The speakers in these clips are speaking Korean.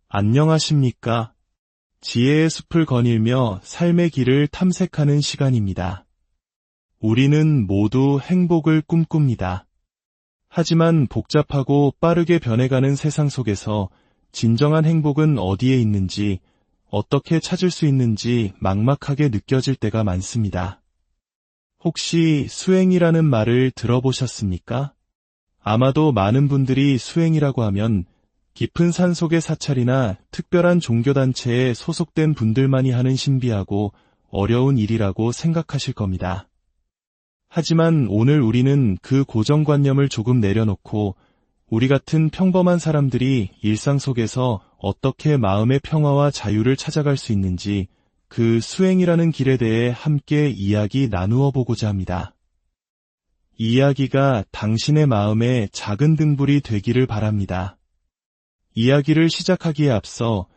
안녕하십니까? 지혜의 숲을 거닐며 삶의 길을 탐색하는 시간입니다. 우리는 모두 행복을 꿈꿉니다. 하지만 복잡하고 빠르게 변해가는 세상 속에서 진정한 행복은 어디에 있는지, 어떻게 찾을 수 있는지 막막하게 느껴질 때가 많습니다. 혹시 수행이라는 말을 들어보셨습니까? 아마도 많은 분들이 수행이라고 하면 깊은 산속의 사찰이나 특별한 종교단체에 소속된 분들만이 하는 신비하고 어려운 일이라고 생각하실 겁니다. 하지만 오늘 우리는 그 고정관념을 조금 내려놓고 우리 같은 평범한 사람들이 일상 속에서 어떻게 마음의 평화와 자유를 찾아갈 수 있는지 그 수행이라는 길에 대해 함께 이야기 나누어 보고자 합니다. 이 이야기가 당신의 마음에 작은 등불이 되기를 바랍니다. 이야기를 시작하기에 앞서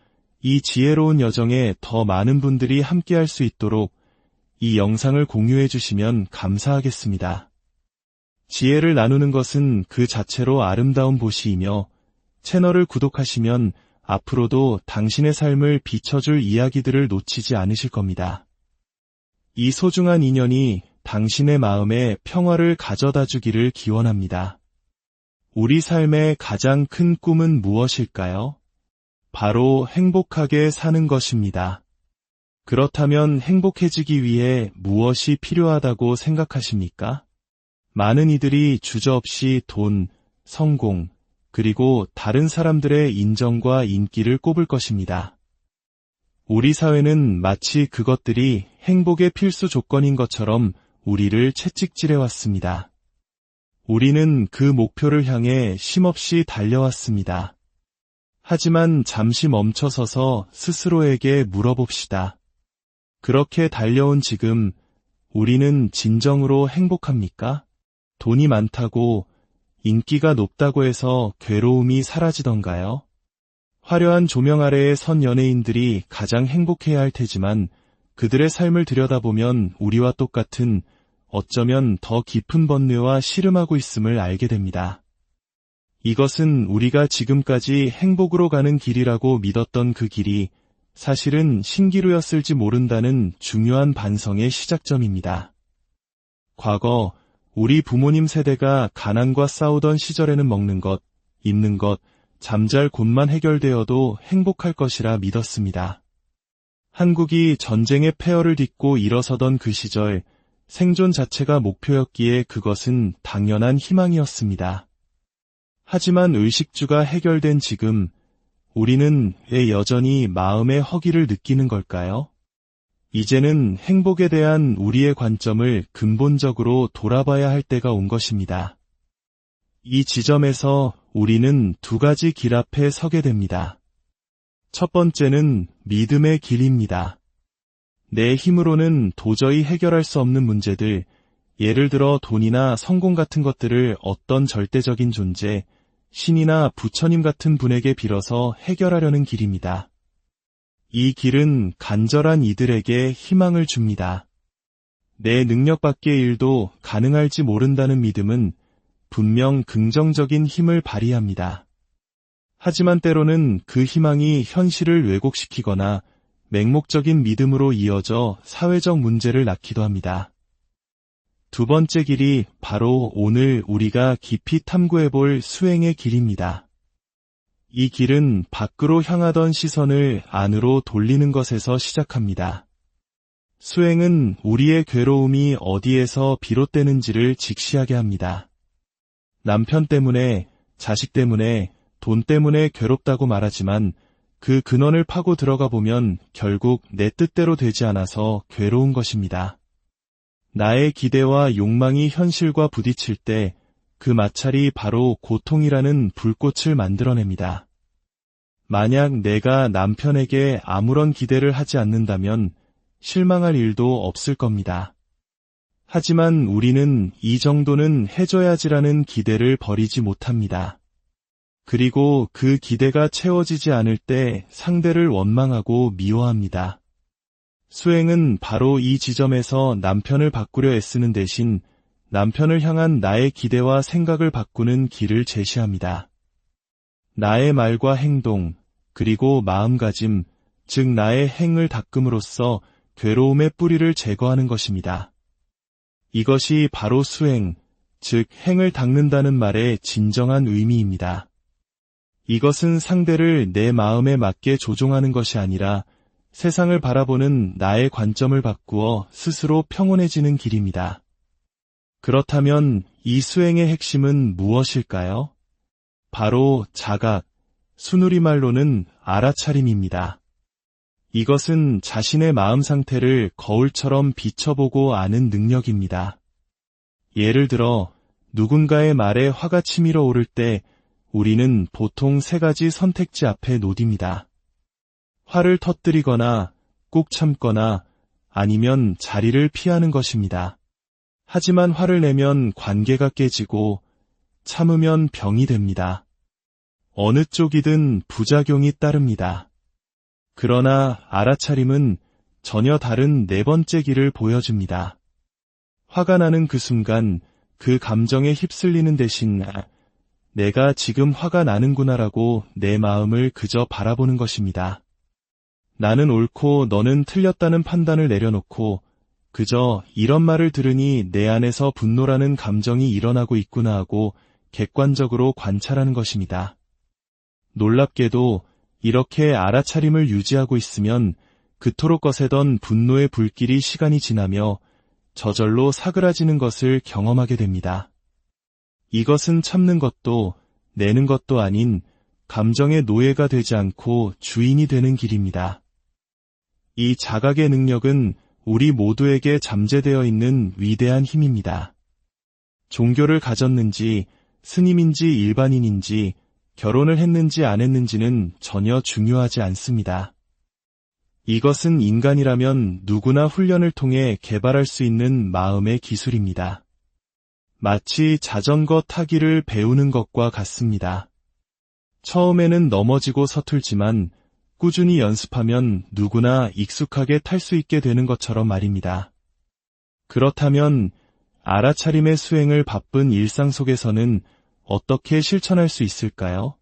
이 지혜로운 여정에 더 많은 분들이 함께할 수 있도록 이 영상을 공유해 주시면 감사하겠습니다. 지혜를 나누는 것은 그 자체로 아름다운 보시이며 채널을 구독하시면 앞으로도 당신의 삶을 비춰줄 이야기들을 놓치지 않으실 겁니다. 이 소중한 인연이 당신의 마음에 평화를 가져다 주기를 기원합니다. 우리 삶의 가장 큰 꿈은 무엇일까요? 바로 행복하게 사는 것입니다. 그렇다면 행복해지기 위해 무엇이 필요하다고 생각하십니까? 많은 이들이 주저없이 돈, 성공, 그리고 다른 사람들의 인정과 인기를 꼽을 것입니다. 우리 사회는 마치 그것들이 행복의 필수 조건인 것처럼 우리를 채찍질해왔습니다. 우리는 그 목표를 향해 쉼없이 달려왔습니다. 하지만 잠시 멈춰서서 스스로에게 물어봅시다. 그렇게 달려온 지금 우리는 진정으로 행복합니까? 돈이 많다고, 인기가 높다고 해서 괴로움이 사라지던가요? 화려한 조명 아래에 선 연예인들이 가장 행복해야 할 테지만 그들의 삶을 들여다보면 우리와 똑같은 어쩌면 더 깊은 번뇌와 씨름하고 있음을 알게 됩니다. 이것은 우리가 지금까지 행복으로 가는 길이라고 믿었던 그 길이 사실은 신기루였을지 모른다는 중요한 반성의 시작점입니다. 과거 우리 부모님 세대가 가난과 싸우던 시절에는 먹는 것, 입는 것, 잠잘 곳만 해결되어도 행복할 것이라 믿었습니다. 한국이 전쟁의 폐허를 딛고 일어서던 그 시절, 생존 자체가 목표였기에 그것은 당연한 희망이었습니다. 하지만 의식주가 해결된 지금, 우리는 왜 여전히 마음의 허기를 느끼는 걸까요? 이제는 행복에 대한 우리의 관점을 근본적으로 돌아봐야 할 때가 온 것입니다. 이 지점에서 우리는 두 가지 길 앞에 서게 됩니다. 첫 번째는 믿음의 길입니다. 내 힘으로는 도저히 해결할 수 없는 문제들, 예를 들어 돈이나 성공 같은 것들을 어떤 절대적인 존재, 신이나 부처님 같은 분에게 빌어서 해결하려는 길입니다. 이 길은 간절한 이들에게 희망을 줍니다. 내 능력 밖의 일도 가능할지 모른다는 믿음은 분명 긍정적인 힘을 발휘합니다. 하지만 때로는 그 희망이 현실을 왜곡시키거나 맹목적인 믿음으로 이어져 사회적 문제를 낳기도 합니다. 두 번째 길이 바로 오늘 우리가 깊이 탐구해볼 수행의 길입니다. 이 길은 밖으로 향하던 시선을 안으로 돌리는 것에서 시작합니다. 수행은 우리의 괴로움이 어디에서 비롯되는지를 직시하게 합니다. 남편 때문에, 자식 때문에, 돈 때문에 괴롭다고 말하지만 그 근원을 파고 들어가 보면 결국 내 뜻대로 되지 않아서 괴로운 것입니다. 나의 기대와 욕망이 현실과 부딪힐 때 그 마찰이 바로 고통이라는 불꽃을 만들어냅니다. 만약 내가 남편에게 아무런 기대를 하지 않는다면 실망할 일도 없을 겁니다. 하지만 우리는 이 정도는 해줘야지라는 기대를 버리지 못합니다. 그리고 그 기대가 채워지지 않을 때 상대를 원망하고 미워합니다. 수행은 바로 이 지점에서 남편을 바꾸려 애쓰는 대신 남편을 향한 나의 기대와 생각을 바꾸는 길을 제시합니다. 나의 말과 행동, 그리고 마음가짐, 즉 나의 행을 닦음으로써 괴로움의 뿌리를 제거하는 것입니다. 이것이 바로 수행, 즉 행을 닦는다는 말의 진정한 의미입니다. 이것은 상대를 내 마음에 맞게 조종하는 것이 아니라 세상을 바라보는 나의 관점을 바꾸어 스스로 평온해지는 길입니다. 그렇다면 이 수행의 핵심은 무엇일까요? 바로 자각, 순우리말로는 알아차림입니다. 이것은 자신의 마음 상태를 거울처럼 비춰보고 아는 능력입니다. 예를 들어 누군가의 말에 화가 치밀어 오를 때 우리는 보통 세 가지 선택지 앞에 놓입니다. 화를 터뜨리거나 꾹 참거나 아니면 자리를 피하는 것입니다. 하지만 화를 내면 관계가 깨지고 참으면 병이 됩니다. 어느 쪽이든 부작용이 따릅니다. 그러나 알아차림은 전혀 다른 네 번째 길을 보여줍니다. 화가 나는 그 순간 그 감정에 휩쓸리는 대신 내가 지금 화가 나는구나라고 내 마음을 그저 바라보는 것입니다. 나는 옳고 너는 틀렸다는 판단을 내려놓고 그저 이런 말을 들으니 내 안에서 분노라는 감정이 일어나고 있구나 하고 객관적으로 관찰하는 것입니다. 놀랍게도 이렇게 알아차림을 유지하고 있으면 그토록 거세던 분노의 불길이 시간이 지나며 저절로 사그라지는 것을 경험하게 됩니다. 이것은 참는 것도 내는 것도 아닌 감정의 노예가 되지 않고 주인이 되는 길입니다. 이 자각의 능력은 우리 모두에게 잠재되어 있는 위대한 힘입니다. 종교를 가졌는지 스님인지 일반인인지 결혼을 했는지 안 했는지는 전혀 중요하지 않습니다. 이것은 인간이라면 누구나 훈련을 통해 개발할 수 있는 마음의 기술입니다. 마치 자전거 타기를 배우는 것과 같습니다. 처음에는 넘어지고 서툴지만 꾸준히 연습하면 누구나 익숙하게 탈 수 있게 되는 것처럼 말입니다. 그렇다면 알아차림의 수행을 바쁜 일상 속에서는 어떻게 실천할 수 있을까요?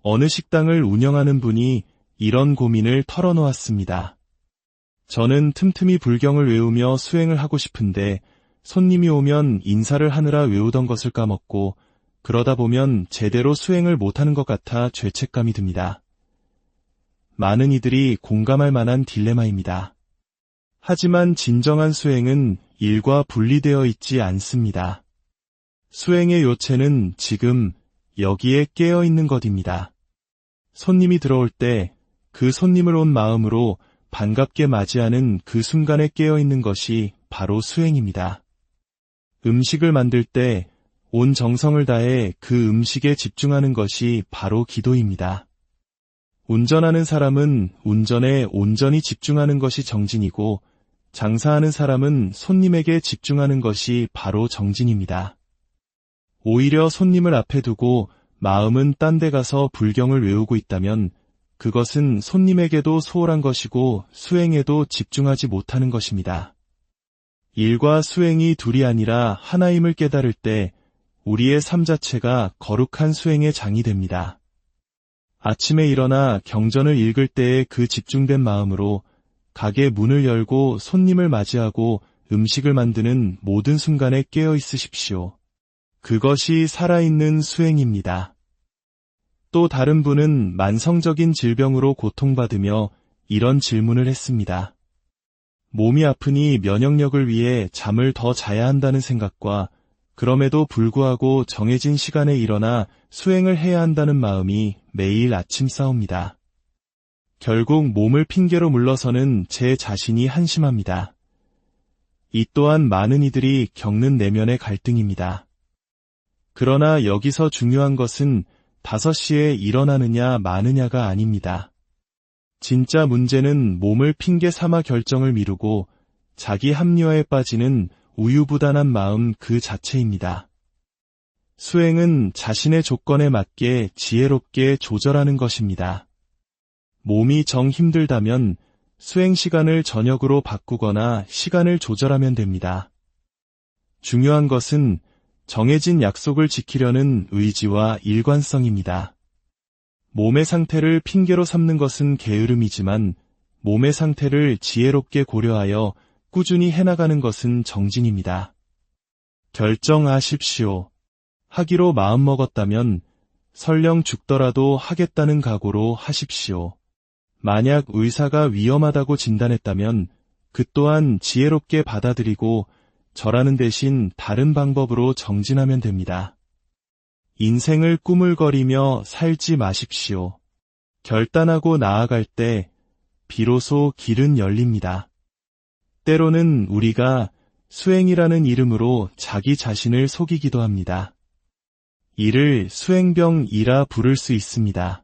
어느 식당을 운영하는 분이 이런 고민을 털어놓았습니다. 저는 틈틈이 불경을 외우며 수행을 하고 싶은데 손님이 오면 인사를 하느라 외우던 것을 까먹고 그러다 보면 제대로 수행을 못하는 것 같아 죄책감이 듭니다. 많은 이들이 공감할 만한 딜레마입니다. 하지만 진정한 수행은 일과 분리되어 있지 않습니다. 수행의 요체는 지금 여기에 깨어 있는 것입니다. 손님이 들어올 때 그 손님을 온 마음으로 반갑게 맞이하는 그 순간에 깨어 있는 것이 바로 수행입니다. 음식을 만들 때 온 정성을 다해 그 음식에 집중하는 것이 바로 기도입니다. 운전하는 사람은 운전에 온전히 집중하는 것이 정진이고 장사하는 사람은 손님에게 집중하는 것이 바로 정진입니다. 오히려 손님을 앞에 두고 마음은 딴 데 가서 불경을 외우고 있다면 그것은 손님에게도 소홀한 것이고 수행에도 집중하지 못하는 것입니다. 일과 수행이 둘이 아니라 하나임을 깨달을 때 우리의 삶 자체가 거룩한 수행의 장이 됩니다. 아침에 일어나 경전을 읽을 때의 그 집중된 마음으로 가게 문을 열고 손님을 맞이하고 음식을 만드는 모든 순간에 깨어 있으십시오. 그것이 살아있는 수행입니다. 또 다른 분은 만성적인 질병으로 고통받으며 이런 질문을 했습니다. 몸이 아프니 면역력을 위해 잠을 더 자야 한다는 생각과 그럼에도 불구하고 정해진 시간에 일어나 수행을 해야 한다는 마음이 매일 아침 싸웁니다. 결국 몸을 핑계로 물러서는 제 자신이 한심합니다. 이 또한 많은 이들이 겪는 내면의 갈등입니다. 그러나 여기서 중요한 것은 5시에 일어나느냐 마느냐가 아닙니다. 진짜 문제는 몸을 핑계 삼아 결정을 미루고 자기 합리화에 빠지는 우유부단한 마음 그 자체입니다. 수행은 자신의 조건에 맞게 지혜롭게 조절하는 것입니다. 몸이 정 힘들다면 수행 시간을 저녁으로 바꾸거나 시간을 조절하면 됩니다. 중요한 것은 정해진 약속을 지키려는 의지와 일관성입니다. 몸의 상태를 핑계로 삼는 것은 게으름이지만 몸의 상태를 지혜롭게 고려하여 꾸준히 해나가는 것은 정진입니다. 결정하십시오. 하기로 마음먹었다면 설령 죽더라도 하겠다는 각오로 하십시오. 만약 의사가 위험하다고 진단했다면 그 또한 지혜롭게 받아들이고 절하는 대신 다른 방법으로 정진하면 됩니다. 인생을 꾸물거리며 살지 마십시오. 결단하고 나아갈 때 비로소 길은 열립니다. 때로는 우리가 수행이라는 이름으로 자기 자신을 속이기도 합니다. 이를 수행병이라 부를 수 있습니다.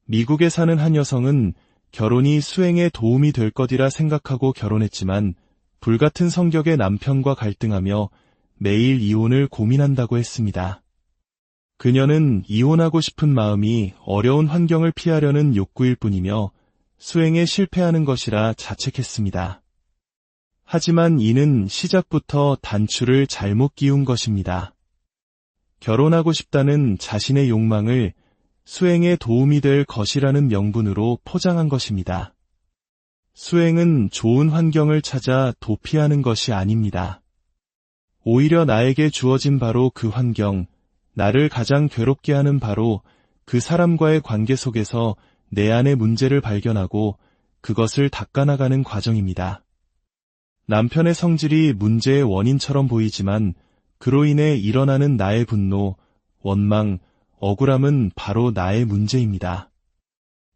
미국에 사는 한 여성은 결혼이 수행에 도움이 될 것이라 생각하고 결혼했지만 불같은 성격의 남편과 갈등하며 매일 이혼을 고민한다고 했습니다. 그녀는 이혼하고 싶은 마음이 어려운 환경을 피하려는 욕구일 뿐이며 수행에 실패하는 것이라 자책했습니다. 하지만 이는 시작부터 단추를 잘못 끼운 것입니다. 결혼하고 싶다는 자신의 욕망을 수행에 도움이 될 것이라는 명분으로 포장한 것입니다. 수행은 좋은 환경을 찾아 도피하는 것이 아닙니다. 오히려 나에게 주어진 바로 그 환경, 나를 가장 괴롭게 하는 바로 그 사람과의 관계 속에서 내 안의 문제를 발견하고 그것을 닦아나가는 과정입니다. 남편의 성질이 문제의 원인처럼 보이지만 그로 인해 일어나는 나의 분노, 원망, 억울함은 바로 나의 문제입니다.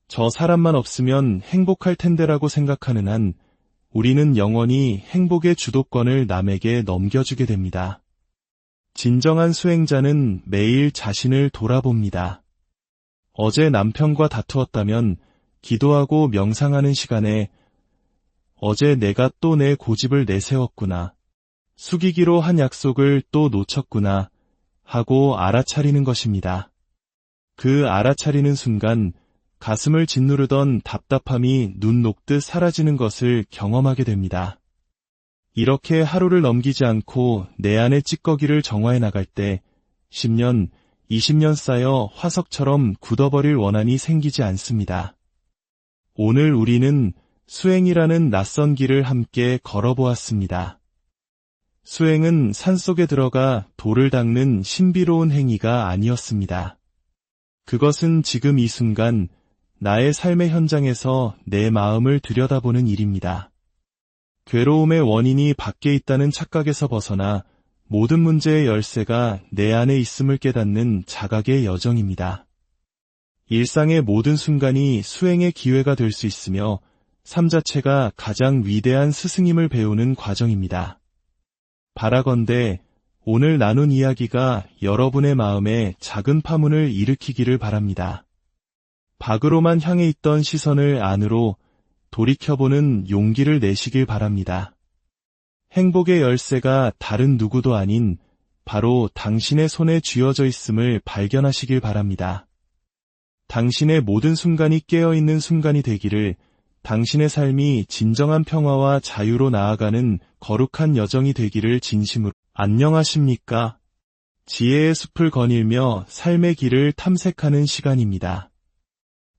저 사람만 없으면 행복할 텐데라고 생각하는 한 우리는 영원히 행복의 주도권을 남에게 넘겨주게 됩니다. 진정한 수행자는 매일 자신을 돌아봅니다. 어제 남편과 다투었다면 기도하고 명상하는 시간에 어제 내가 또 내 고집을 내세웠구나. 숙이기로 한 약속을 또 놓쳤구나 하고 알아차리는 것입니다. 그 알아차리는 순간 가슴을 짓누르던 답답함이 눈 녹듯 사라지는 것을 경험하게 됩니다. 이렇게 하루를 넘기지 않고 내 안의 찌꺼기를 정화해 나갈 때 10년, 20년 쌓여 화석처럼 굳어버릴 원한이 생기지 않습니다. 오늘 우리는 수행이라는 낯선 길을 함께 걸어보았습니다. 수행은 산속에 들어가 돌을 닦는 신비로운 행위가 아니었습니다. 그것은 지금 이 순간 나의 삶의 현장에서 내 마음을 들여다보는 일입니다. 괴로움의 원인이 밖에 있다는 착각에서 벗어나 모든 문제의 열쇠가 내 안에 있음을 깨닫는 자각의 여정입니다. 일상의 모든 순간이 수행의 기회가 될 수 있으며 삶 자체가 가장 위대한 스승임을 배우는 과정입니다. 바라건대 오늘 나눈 이야기가 여러분의 마음에 작은 파문을 일으키기를 바랍니다. 밖으로만 향해 있던 시선을 안으로 돌이켜보는 용기를 내시길 바랍니다. 행복의 열쇠가 다른 누구도 아닌 바로 당신의 손에 쥐어져 있음을 발견하시길 바랍니다. 당신의 모든 순간이 깨어있는 순간이 되기를, 당신의 삶이 진정한 평화와 자유로 나아가는 거룩한 여정이 되기를 진심으로. 안녕하십니까? 지혜의 숲을 거닐며 삶의 길을 탐색하는 시간입니다.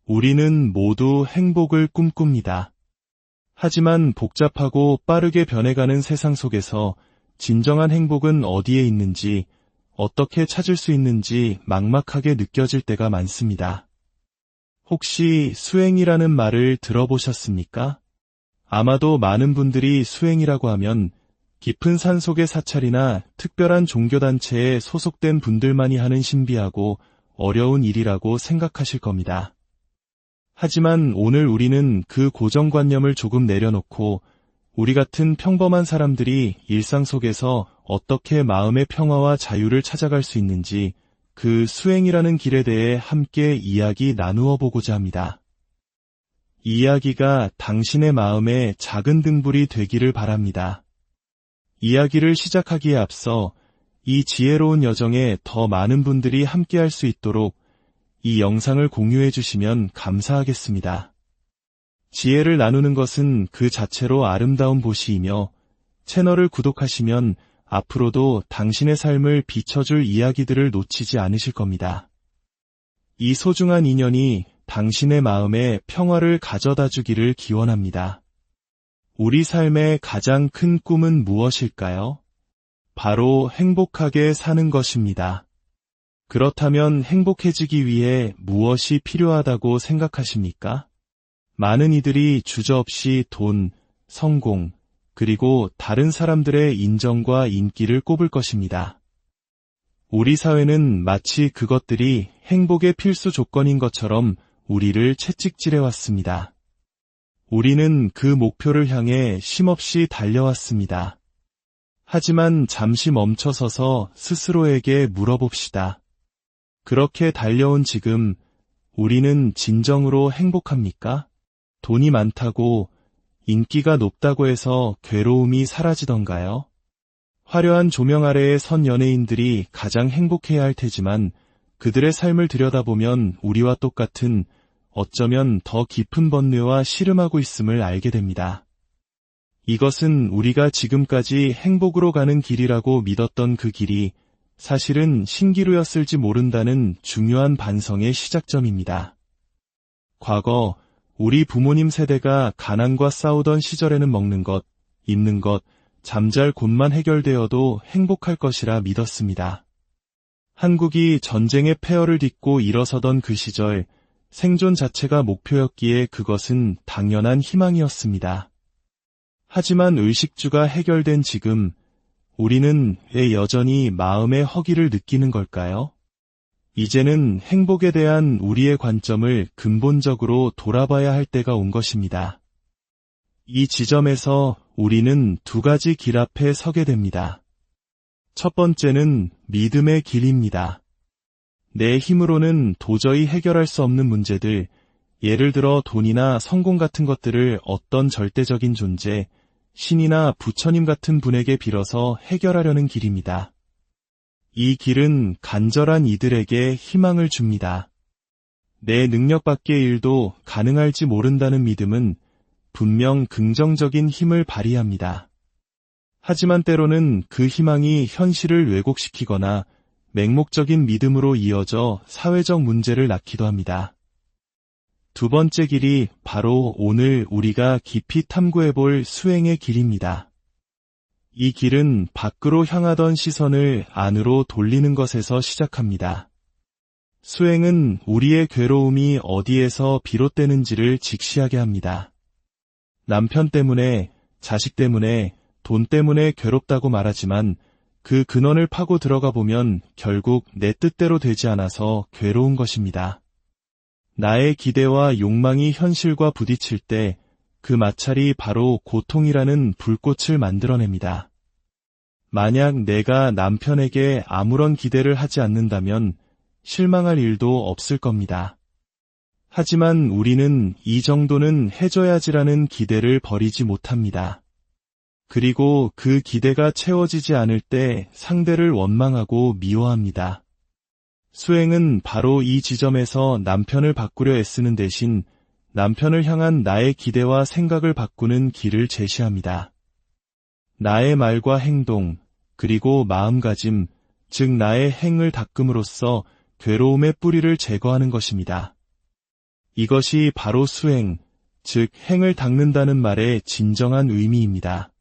우리는 모두 행복을 꿈꿉니다. 하지만 복잡하고 빠르게 변해가는 세상 속에서 진정한 행복은 어디에 있는지, 어떻게 찾을 수 있는지 막막하게 느껴질 때가 많습니다. 혹시 수행이라는 말을 들어보셨습니까? 아마도 많은 분들이 수행이라고 하면 깊은 산속의 사찰이나 특별한 종교단체에 소속된 분들만이 하는 신비하고 어려운 일이라고 생각하실 겁니다. 하지만 오늘 우리는 그 고정관념을 조금 내려놓고 우리 같은 평범한 사람들이 일상 속에서 어떻게 마음의 평화와 자유를 찾아갈 수 있는지 그 수행이라는 길에 대해 함께 이야기 나누어 보고자 합니다. 이 이야기가 당신의 마음에 작은 등불이 되기를 바랍니다. 이야기를 시작하기에 앞서 이 지혜로운 여정에 더 많은 분들이 함께할 수 있도록 이 영상을 공유해 주시면 감사하겠습니다. 지혜를 나누는 것은 그 자체로 아름다운 보시이며 채널을 구독하시면 앞으로도 당신의 삶을 비춰줄 이야기들을 놓치지 않으실 겁니다. 이 소중한 인연이 당신의 마음에 평화를 가져다 주기를 기원합니다. 우리 삶의 가장 큰 꿈은 무엇일까요? 바로 행복하게 사는 것입니다. 그렇다면 행복해지기 위해 무엇이 필요하다고 생각하십니까? 많은 이들이 주저없이 돈, 성공, 그리고 다른 사람들의 인정과 인기를 꼽을 것입니다. 우리 사회는 마치 그것들이 행복의 필수 조건인 것처럼 우리를 채찍질해왔습니다. 우리는 그 목표를 향해 쉼없이 달려왔습니다. 하지만 잠시 멈춰서서 스스로에게 물어봅시다. 그렇게 달려온 지금 우리는 진정으로 행복합니까? 돈이 많다고, 인기가 높다고 해서 괴로움이 사라지던가요? 화려한 조명 아래에 선 연예인들이 가장 행복해야 할 테지만 그들의 삶을 들여다보면 우리와 똑같은, 어쩌면 더 깊은 번뇌와 씨름하고 있음을 알게 됩니다. 이것은 우리가 지금까지 행복으로 가는 길이라고 믿었던 그 길이 사실은 신기루였을지 모른다는 중요한 반성의 시작점입니다. 과거 우리 부모님 세대가 가난과 싸우던 시절에는 먹는 것, 입는 것, 잠잘 곳만 해결되어도 행복할 것이라 믿었습니다. 한국이 전쟁의 폐허를 딛고 일어서던 그 시절, 생존 자체가 목표였기에 그것은 당연한 희망이었습니다. 하지만 의식주가 해결된 지금, 우리는 왜 여전히 마음의 허기를 느끼는 걸까요? 이제는 행복에 대한 우리의 관점을 근본적으로 돌아봐야 할 때가 온 것입니다. 이 지점에서 우리는 두 가지 길 앞에 서게 됩니다. 첫 번째는 믿음의 길입니다. 내 힘으로는 도저히 해결할 수 없는 문제들, 예를 들어 돈이나 성공 같은 것들을 어떤 절대적인 존재, 신이나 부처님 같은 분에게 빌어서 해결하려는 길입니다. 이 길은 간절한 이들에게 희망을 줍니다. 내 능력 밖의 일도 가능할지 모른다는 믿음은 분명 긍정적인 힘을 발휘합니다. 하지만 때로는 그 희망이 현실을 왜곡시키거나 맹목적인 믿음으로 이어져 사회적 문제를 낳기도 합니다. 두 번째 길이 바로 오늘 우리가 깊이 탐구해볼 수행의 길입니다. 이 길은 밖으로 향하던 시선을 안으로 돌리는 것에서 시작합니다. 수행은 우리의 괴로움이 어디에서 비롯되는지를 직시하게 합니다. 남편 때문에, 자식 때문에, 돈 때문에 괴롭다고 말하지만 그 근원을 파고 들어가 보면 결국 내 뜻대로 되지 않아서 괴로운 것입니다. 나의 기대와 욕망이 현실과 부딪힐 때 그 마찰이 바로 고통이라는 불꽃을 만들어냅니다. 만약 내가 남편에게 아무런 기대를 하지 않는다면 실망할 일도 없을 겁니다. 하지만 우리는 이 정도는 해줘야지라는 기대를 버리지 못합니다. 그리고 그 기대가 채워지지 않을 때 상대를 원망하고 미워합니다. 수행은 바로 이 지점에서 남편을 바꾸려 애쓰는 대신 남편을 향한 나의 기대와 생각을 바꾸는 길을 제시합니다. 나의 말과 행동, 그리고 마음가짐, 즉 나의 행을 닦음으로써 괴로움의 뿌리를 제거하는 것입니다. 이것이 바로 수행, 즉 행을 닦는다는 말의 진정한 의미입니다.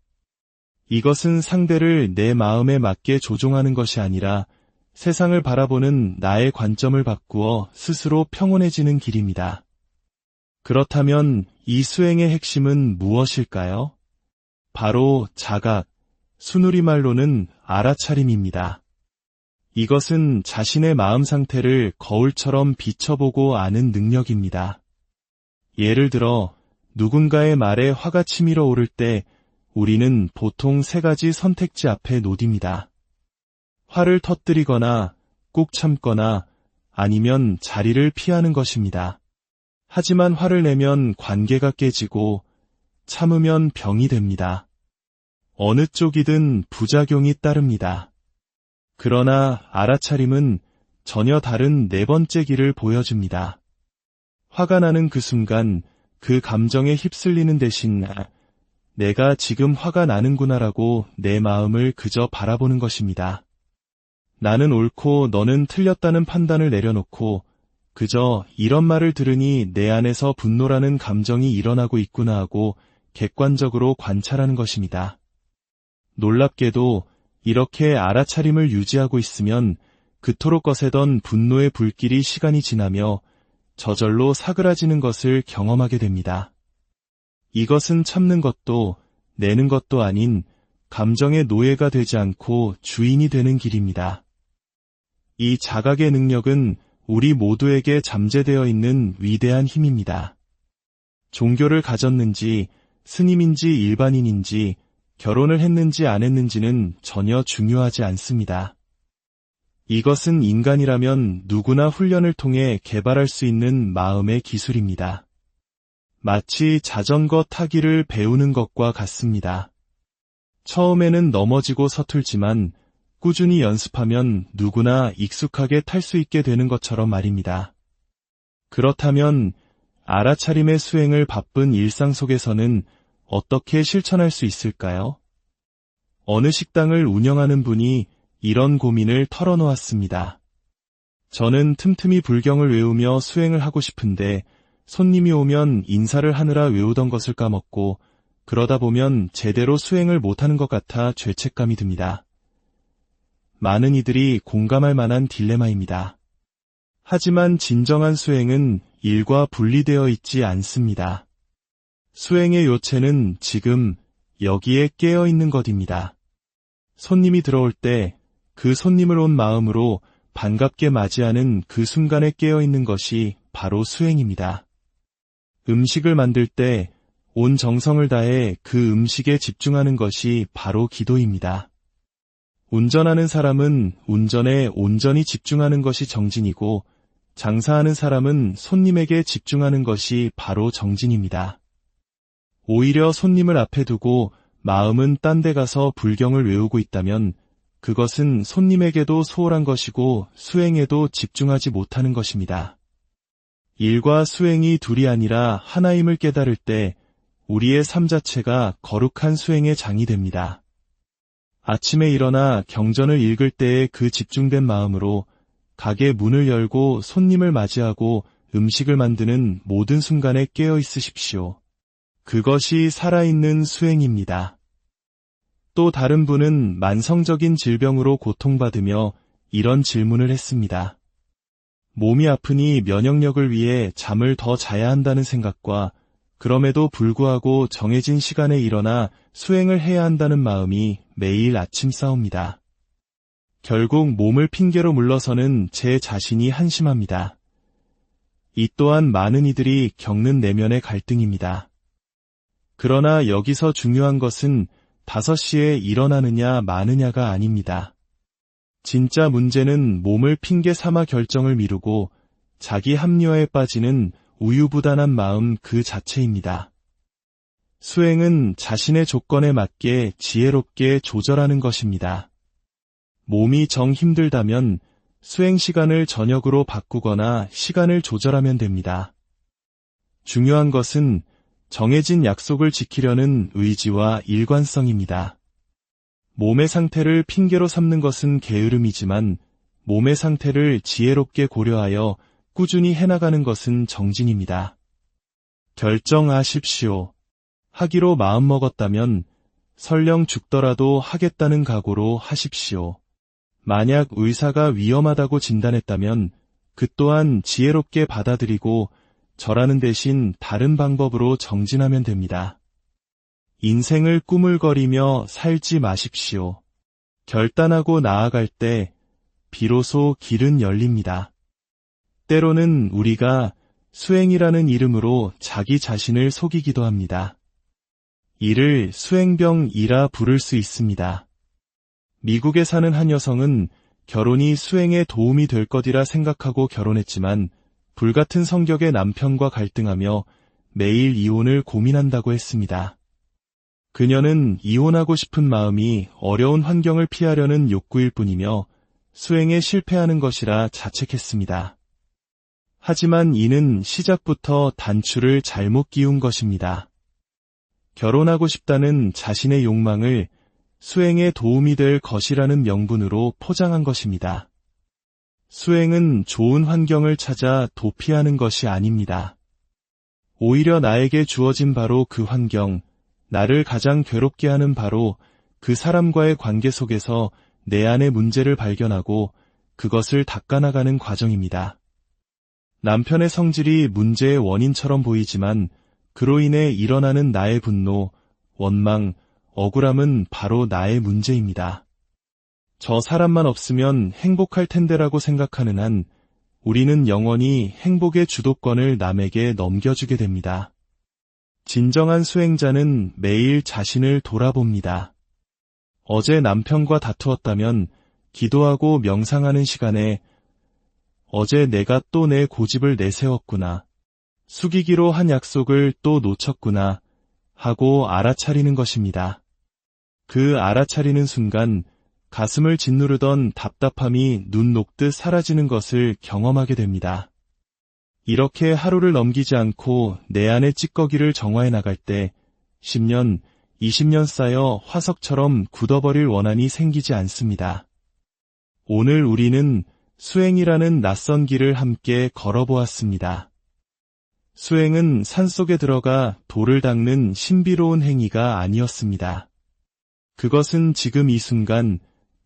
이것은 상대를 내 마음에 맞게 조종하는 것이 아니라 세상을 바라보는 나의 관점을 바꾸어 스스로 평온해지는 길입니다. 그렇다면 이 수행의 핵심은 무엇일까요? 바로 자각, 순우리말로는 알아차림입니다. 이것은 자신의 마음 상태를 거울처럼 비춰보고 아는 능력입니다. 예를 들어 누군가의 말에 화가 치밀어 오를 때 우리는 보통 세 가지 선택지 앞에 놓입니다. 화를 터뜨리거나 꾹 참거나 아니면 자리를 피하는 것입니다. 하지만 화를 내면 관계가 깨지고 참으면 병이 됩니다. 어느 쪽이든 부작용이 따릅니다. 그러나 알아차림은 전혀 다른 네 번째 길을 보여줍니다. 화가 나는 그 순간 그 감정에 휩쓸리는 대신 내가 지금 화가 나는구나라고 내 마음을 그저 바라보는 것입니다. 나는 옳고 너는 틀렸다는 판단을 내려놓고 그저 이런 말을 들으니 내 안에서 분노라는 감정이 일어나고 있구나 하고 객관적으로 관찰하는 것입니다. 놀랍게도 이렇게 알아차림을 유지하고 있으면 그토록 거세던 분노의 불길이 시간이 지나며 저절로 사그라지는 것을 경험하게 됩니다. 이것은 참는 것도 내는 것도 아닌 감정의 노예가 되지 않고 주인이 되는 길입니다. 이 자각의 능력은 우리 모두에게 잠재되어 있는 위대한 힘입니다. 종교를 가졌는지 스님인지 일반인인지 결혼을 했는지 안 했는지는 전혀 중요하지 않습니다. 이것은 인간이라면 누구나 훈련을 통해 개발할 수 있는 마음의 기술입니다. 마치 자전거 타기를 배우는 것과 같습니다. 처음에는 넘어지고 서툴지만 꾸준히 연습하면 누구나 익숙하게 탈 수 있게 되는 것처럼 말입니다. 그렇다면 알아차림의 수행을 바쁜 일상 속에서는 어떻게 실천할 수 있을까요? 어느 식당을 운영하는 분이 이런 고민을 털어놓았습니다. 저는 틈틈이 불경을 외우며 수행을 하고 싶은데 손님이 오면 인사를 하느라 외우던 것을 까먹고 그러다 보면 제대로 수행을 못하는 것 같아 죄책감이 듭니다. 많은 이들이 공감할 만한 딜레마입니다. 하지만 진정한 수행은 일과 분리되어 있지 않습니다. 수행의 요체는 지금 여기에 깨어 있는 것입니다. 손님이 들어올 때 그 손님을 온 마음으로 반갑게 맞이하는 그 순간에 깨어 있는 것이 바로 수행입니다. 음식을 만들 때 온 정성을 다해 그 음식에 집중하는 것이 바로 기도입니다. 운전하는 사람은 운전에 온전히 집중하는 것이 정진이고 장사하는 사람은 손님에게 집중하는 것이 바로 정진입니다. 오히려 손님을 앞에 두고 마음은 딴 데 가서 불경을 외우고 있다면 그것은 손님에게도 소홀한 것이고 수행에도 집중하지 못하는 것입니다. 일과 수행이 둘이 아니라 하나임을 깨달을 때 우리의 삶 자체가 거룩한 수행의 장이 됩니다. 아침에 일어나 경전을 읽을 때의 그 집중된 마음으로 가게 문을 열고 손님을 맞이하고 음식을 만드는 모든 순간에 깨어 있으십시오. 그것이 살아있는 수행입니다. 또 다른 분은 만성적인 질병으로 고통받으며 이런 질문을 했습니다. 몸이 아프니 면역력을 위해 잠을 더 자야 한다는 생각과 그럼에도 불구하고 정해진 시간에 일어나 수행을 해야 한다는 마음이 매일 아침 싸웁니다. 결국 몸을 핑계로 물러서는 제 자신이 한심합니다. 이 또한 많은 이들이 겪는 내면의 갈등입니다. 그러나 여기서 중요한 것은 5시에 일어나느냐 마느냐가 아닙니다. 진짜 문제는 몸을 핑계 삼아 결정을 미루고 자기 합리화에 빠지는 우유부단한 마음 그 자체입니다. 수행은 자신의 조건에 맞게 지혜롭게 조절하는 것입니다. 몸이 정 힘들다면 수행 시간을 저녁으로 바꾸거나 시간을 조절하면 됩니다. 중요한 것은 정해진 약속을 지키려는 의지와 일관성입니다. 몸의 상태를 핑계로 삼는 것은 게으름이지만 몸의 상태를 지혜롭게 고려하여 꾸준히 해나가는 것은 정진입니다. 결정하십시오. 하기로 마음먹었다면 설령 죽더라도 하겠다는 각오로 하십시오. 만약 의사가 위험하다고 진단했다면 그 또한 지혜롭게 받아들이고 절하는 대신 다른 방법으로 정진하면 됩니다. 인생을 꾸물거리며 살지 마십시오. 결단하고 나아갈 때 비로소 길은 열립니다. 때로는 우리가 수행이라는 이름으로 자기 자신을 속이기도 합니다. 이를 수행병이라 부를 수 있습니다. 미국에 사는 한 여성은 결혼이 수행에 도움이 될 것이라 생각하고 결혼했지만 불같은 성격의 남편과 갈등하며 매일 이혼을 고민한다고 했습니다. 그녀는 이혼하고 싶은 마음이 어려운 환경을 피하려는 욕구일 뿐이며 수행에 실패하는 것이라 자책했습니다. 하지만 이는 시작부터 단추를 잘못 끼운 것입니다. 결혼하고 싶다는 자신의 욕망을 수행에 도움이 될 것이라는 명분으로 포장한 것입니다. 수행은 좋은 환경을 찾아 도피하는 것이 아닙니다. 오히려 나에게 주어진 바로 그 환경, 나를 가장 괴롭게 하는 바로 그 사람과의 관계 속에서 내 안의 문제를 발견하고 그것을 닦아나가는 과정입니다. 남편의 성질이 문제의 원인처럼 보이지만 그로 인해 일어나는 나의 분노, 원망, 억울함은 바로 나의 문제입니다. 저 사람만 없으면 행복할 텐데라고 생각하는 한 우리는 영원히 행복의 주도권을 남에게 넘겨주게 됩니다. 진정한 수행자는 매일 자신을 돌아봅니다. 어제 남편과 다투었다면 기도하고 명상하는 시간에 어제 내가 또 내 고집을 내세웠구나. 숙이기로 한 약속을 또 놓쳤구나 하고 알아차리는 것입니다. 그 알아차리는 순간 가슴을 짓누르던 답답함이 눈 녹듯 사라지는 것을 경험하게 됩니다. 이렇게 하루를 넘기지 않고 내 안의 찌꺼기를 정화해 나갈 때 10년, 20년 쌓여 화석처럼 굳어버릴 원한이 생기지 않습니다. 오늘 우리는 수행이라는 낯선 길을 함께 걸어보았습니다. 수행은 산속에 들어가 돌을 닦는 신비로운 행위가 아니었습니다. 그것은 지금 이 순간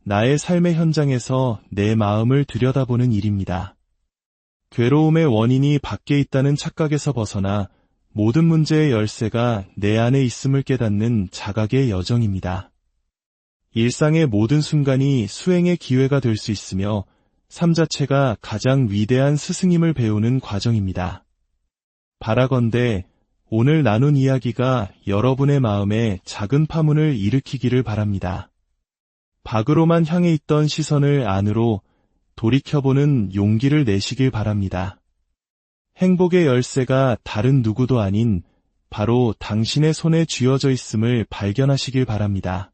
나의 삶의 현장에서 내 마음을 들여다보는 일입니다. 괴로움의 원인이 밖에 있다는 착각에서 벗어나 모든 문제의 열쇠가 내 안에 있음을 깨닫는 자각의 여정입니다. 일상의 모든 순간이 수행의 기회가 될 수 있으며 삶 자체가 가장 위대한 스승임을 배우는 과정입니다. 바라건대 오늘 나눈 이야기가 여러분의 마음에 작은 파문을 일으키기를 바랍니다. 밖으로만 향해 있던 시선을 안으로 돌이켜보는 용기를 내시길 바랍니다. 행복의 열쇠가 다른 누구도 아닌 바로 당신의 손에 쥐어져 있음을 발견하시길 바랍니다.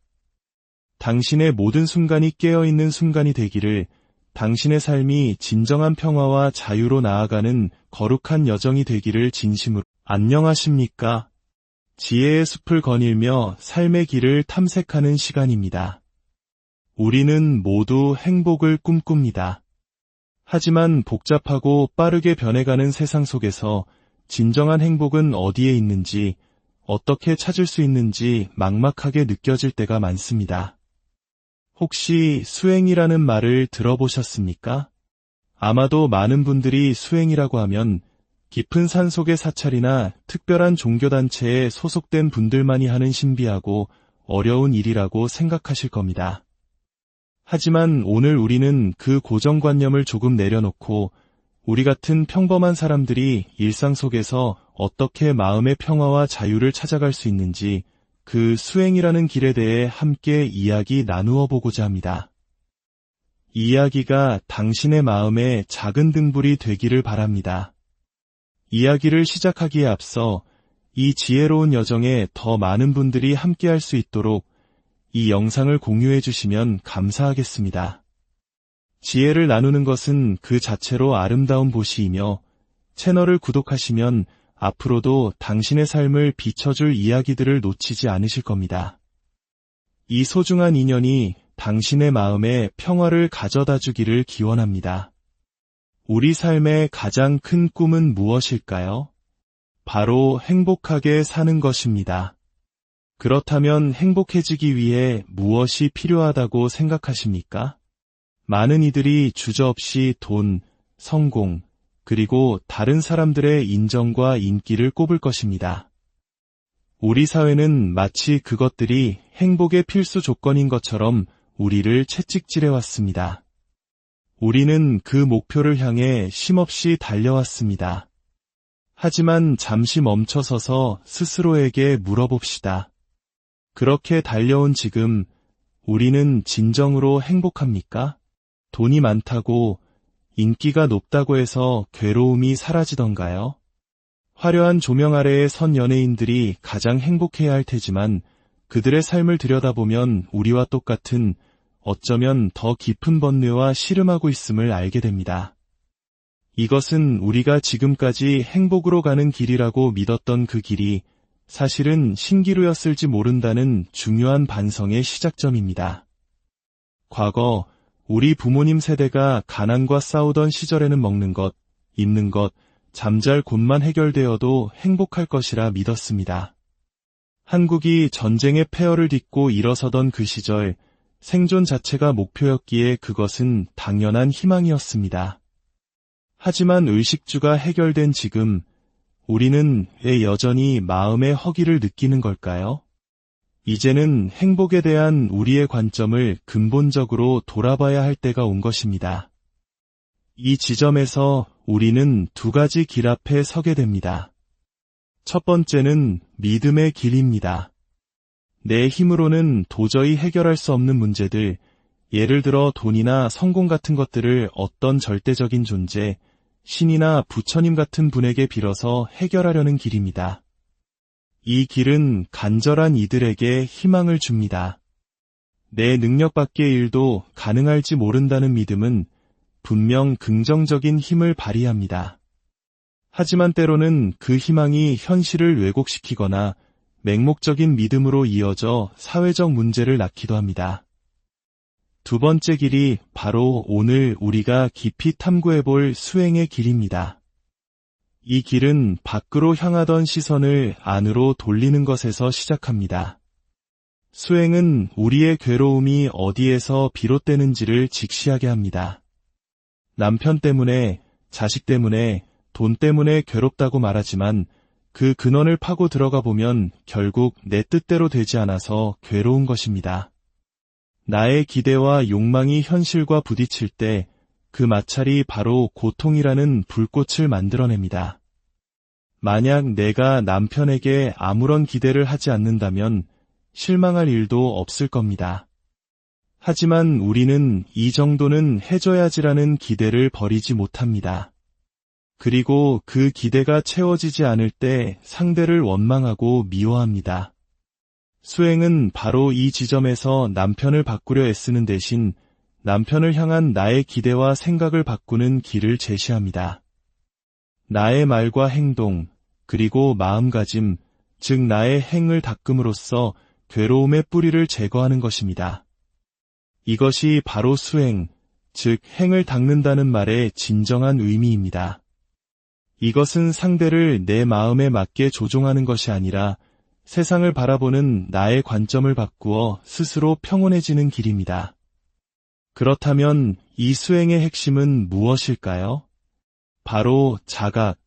당신의 모든 순간이 깨어있는 순간이 되기를, 당신의 삶이 진정한 평화와 자유로 나아가는 거룩한 여정이 되기를 진심으로. 안녕하십니까? 지혜의 숲을 거닐며 삶의 길을 탐색하는 시간입니다. 우리는 모두 행복을 꿈꿉니다. 하지만 복잡하고 빠르게 변해가는 세상 속에서 진정한 행복은 어디에 있는지, 어떻게 찾을 수 있는지 막막하게 느껴질 때가 많습니다. 혹시 수행이라는 말을 들어보셨습니까? 아마도 많은 분들이 수행이라고 하면 깊은 산속의 사찰이나 특별한 종교단체에 소속된 분들만이 하는 신비하고 어려운 일이라고 생각하실 겁니다. 하지만 오늘 우리는 그 고정관념을 조금 내려놓고 우리 같은 평범한 사람들이 일상 속에서 어떻게 마음의 평화와 자유를 찾아갈 수 있는지 그 수행이라는 길에 대해 함께 이야기 나누어 보고자 합니다. 이 이야기가 당신의 마음에 작은 등불이 되기를 바랍니다. 이야기를 시작하기에 앞서 이 지혜로운 여정에 더 많은 분들이 함께할 수 있도록 이 영상을 공유해 주시면 감사하겠습니다. 지혜를 나누는 것은 그 자체로 아름다운 보시이며 채널을 구독하시면 앞으로도 당신의 삶을 비춰줄 이야기들을 놓치지 않으실 겁니다. 이 소중한 인연이 당신의 마음에 평화를 가져다 주기를 기원합니다. 우리 삶의 가장 큰 꿈은 무엇일까요? 바로 행복하게 사는 것입니다. 그렇다면 행복해지기 위해 무엇이 필요하다고 생각하십니까? 많은 이들이 주저없이 돈, 성공, 그리고 다른 사람들의 인정과 인기를 꼽을 것입니다. 우리 사회는 마치 그것들이 행복의 필수 조건인 것처럼 우리를 채찍질해왔습니다. 우리는 그 목표를 향해 쉼없이 달려왔습니다. 하지만 잠시 멈춰서서 스스로에게 물어봅시다. 그렇게 달려온 지금 우리는 진정으로 행복합니까? 돈이 많다고, 인기가 높다고 해서 괴로움이 사라지던가요? 화려한 조명 아래의 선 연예인들이 가장 행복해야 할 테지만 그들의 삶을 들여다보면 우리와 똑같은, 어쩌면 더 깊은 번뇌와 씨름하고 있음을 알게 됩니다. 이것은 우리가 지금까지 행복으로 가는 길이라고 믿었던 그 길이 사실은 신기루였을지 모른다는 중요한 반성의 시작점입니다. 과거 우리 부모님 세대가 가난과 싸우던 시절에는 먹는 것, 입는 것, 잠잘 곳만 해결되어도 행복할 것이라 믿었습니다. 한국이 전쟁의 폐허를 딛고 일어서던 그 시절, 생존 자체가 목표였기에 그것은 당연한 희망이었습니다. 하지만 의식주가 해결된 지금, 우리는 왜 여전히 마음의 허기를 느끼는 걸까요? 이제는 행복에 대한 우리의 관점을 근본적으로 돌아봐야 할 때가 온 것입니다. 이 지점에서 우리는 두 가지 길 앞에 서게 됩니다. 첫 번째는 믿음의 길입니다. 내 힘으로는 도저히 해결할 수 없는 문제들, 예를 들어 돈이나 성공 같은 것들을 어떤 절대적인 존재, 신이나 부처님 같은 분에게 빌어서 해결하려는 길입니다. 이 길은 간절한 이들에게 희망을 줍니다. 내 능력 밖의 일도 가능할지 모른다는 믿음은 분명 긍정적인 힘을 발휘합니다. 하지만 때로는 그 희망이 현실을 왜곡시키거나 맹목적인 믿음으로 이어져 사회적 문제를 낳기도 합니다. 두 번째 길이 바로 오늘 우리가 깊이 탐구해볼 수행의 길입니다. 이 길은 밖으로 향하던 시선을 안으로 돌리는 것에서 시작합니다. 수행은 우리의 괴로움이 어디에서 비롯되는지를 직시하게 합니다. 남편 때문에, 자식 때문에, 돈 때문에 괴롭다고 말하지만 그 근원을 파고 들어가 보면 결국 내 뜻대로 되지 않아서 괴로운 것입니다. 나의 기대와 욕망이 현실과 부딪힐 때 그 마찰이 바로 고통이라는 불꽃을 만들어냅니다. 만약 내가 남편에게 아무런 기대를 하지 않는다면 실망할 일도 없을 겁니다. 하지만 우리는 이 정도는 해줘야지라는 기대를 버리지 못합니다. 그리고 그 기대가 채워지지 않을 때 상대를 원망하고 미워합니다. 수행은 바로 이 지점에서 남편을 바꾸려 애쓰는 대신 남편을 향한 나의 기대와 생각을 바꾸는 길을 제시합니다. 나의 말과 행동, 그리고 마음가짐, 즉 나의 행을 닦음으로써 괴로움의 뿌리를 제거하는 것입니다. 이것이 바로 수행, 즉 행을 닦는다는 말의 진정한 의미입니다. 이것은 상대를 내 마음에 맞게 조종하는 것이 아니라 세상을 바라보는 나의 관점을 바꾸어 스스로 평온해지는 길입니다. 그렇다면 이 수행의 핵심은 무엇일까요? 바로 자각,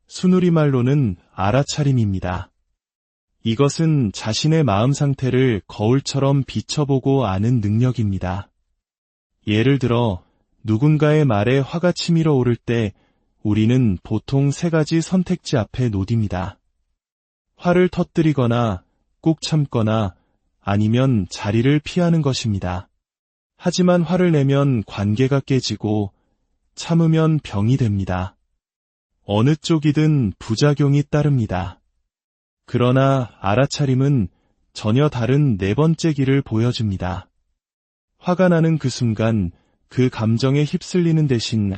순우리말로는 알아차림입니다. 이것은 자신의 마음 상태를 거울처럼 비춰보고 아는 능력입니다. 예를 들어 누군가의 말에 화가 치밀어 오를 때 우리는 보통 세 가지 선택지 앞에 놓입니다. 화를 터뜨리거나 꾹 참거나 아니면 자리를 피하는 것입니다. 하지만 화를 내면 관계가 깨지고 참으면 병이 됩니다. 어느 쪽이든 부작용이 따릅니다. 그러나 알아차림은 전혀 다른 네 번째 길을 보여줍니다. 화가 나는 그 순간 그 감정에 휩쓸리는 대신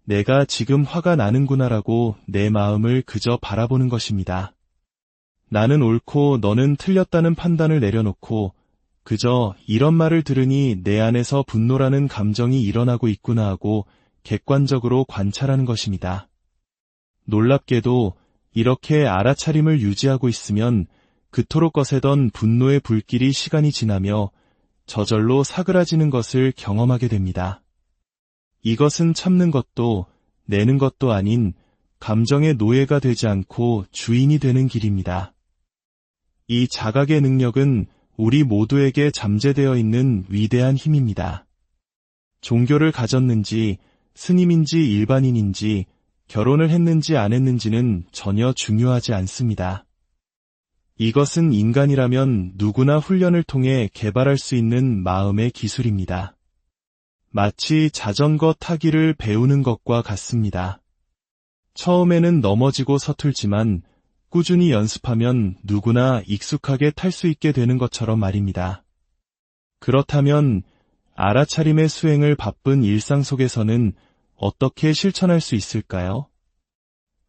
내가 지금 화가 나는구나라고 내 마음을 그저 바라보는 것입니다. 나는 옳고 너는 틀렸다는 판단을 내려놓고 그저 이런 말을 들으니 내 안에서 분노라는 감정이 일어나고 있구나 하고 객관적으로 관찰하는 것입니다. 놀랍게도 이렇게 알아차림을 유지하고 있으면 그토록 거세던 분노의 불길이 시간이 지나며 저절로 사그라지는 것을 경험하게 됩니다. 이것은 참는 것도 내는 것도 아닌 감정의 노예가 되지 않고 주인이 되는 길입니다. 이 자각의 능력은 우리 모두에게 잠재되어 있는 위대한 힘입니다. 종교를 가졌는지, 스님인지 일반인인지, 결혼을 했는지 안 했는지는 전혀 중요하지 않습니다. 이것은 인간이라면 누구나 훈련을 통해 개발할 수 있는 마음의 기술입니다. 마치 자전거 타기를 배우는 것과 같습니다. 처음에는 넘어지고 서툴지만 꾸준히 연습하면 누구나 익숙하게 탈 수 있게 되는 것처럼 말입니다. 그렇다면 알아차림의 수행을 바쁜 일상 속에서는 어떻게 실천할 수 있을까요?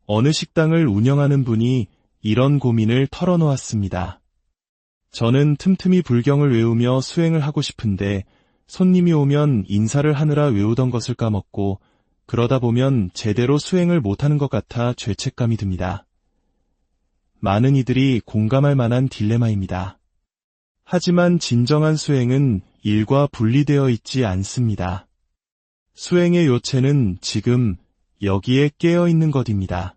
어느 식당을 운영하는 분이 이런 고민을 털어놓았습니다. 저는 틈틈이 불경을 외우며 수행을 하고 싶은데 손님이 오면 인사를 하느라 외우던 것을 까먹고 그러다 보면 제대로 수행을 못하는 것 같아 죄책감이 듭니다. 많은 이들이 공감할 만한 딜레마입니다. 하지만 진정한 수행은 일과 분리되어 있지 않습니다. 수행의 요체는 지금 여기에 깨어 있는 것입니다.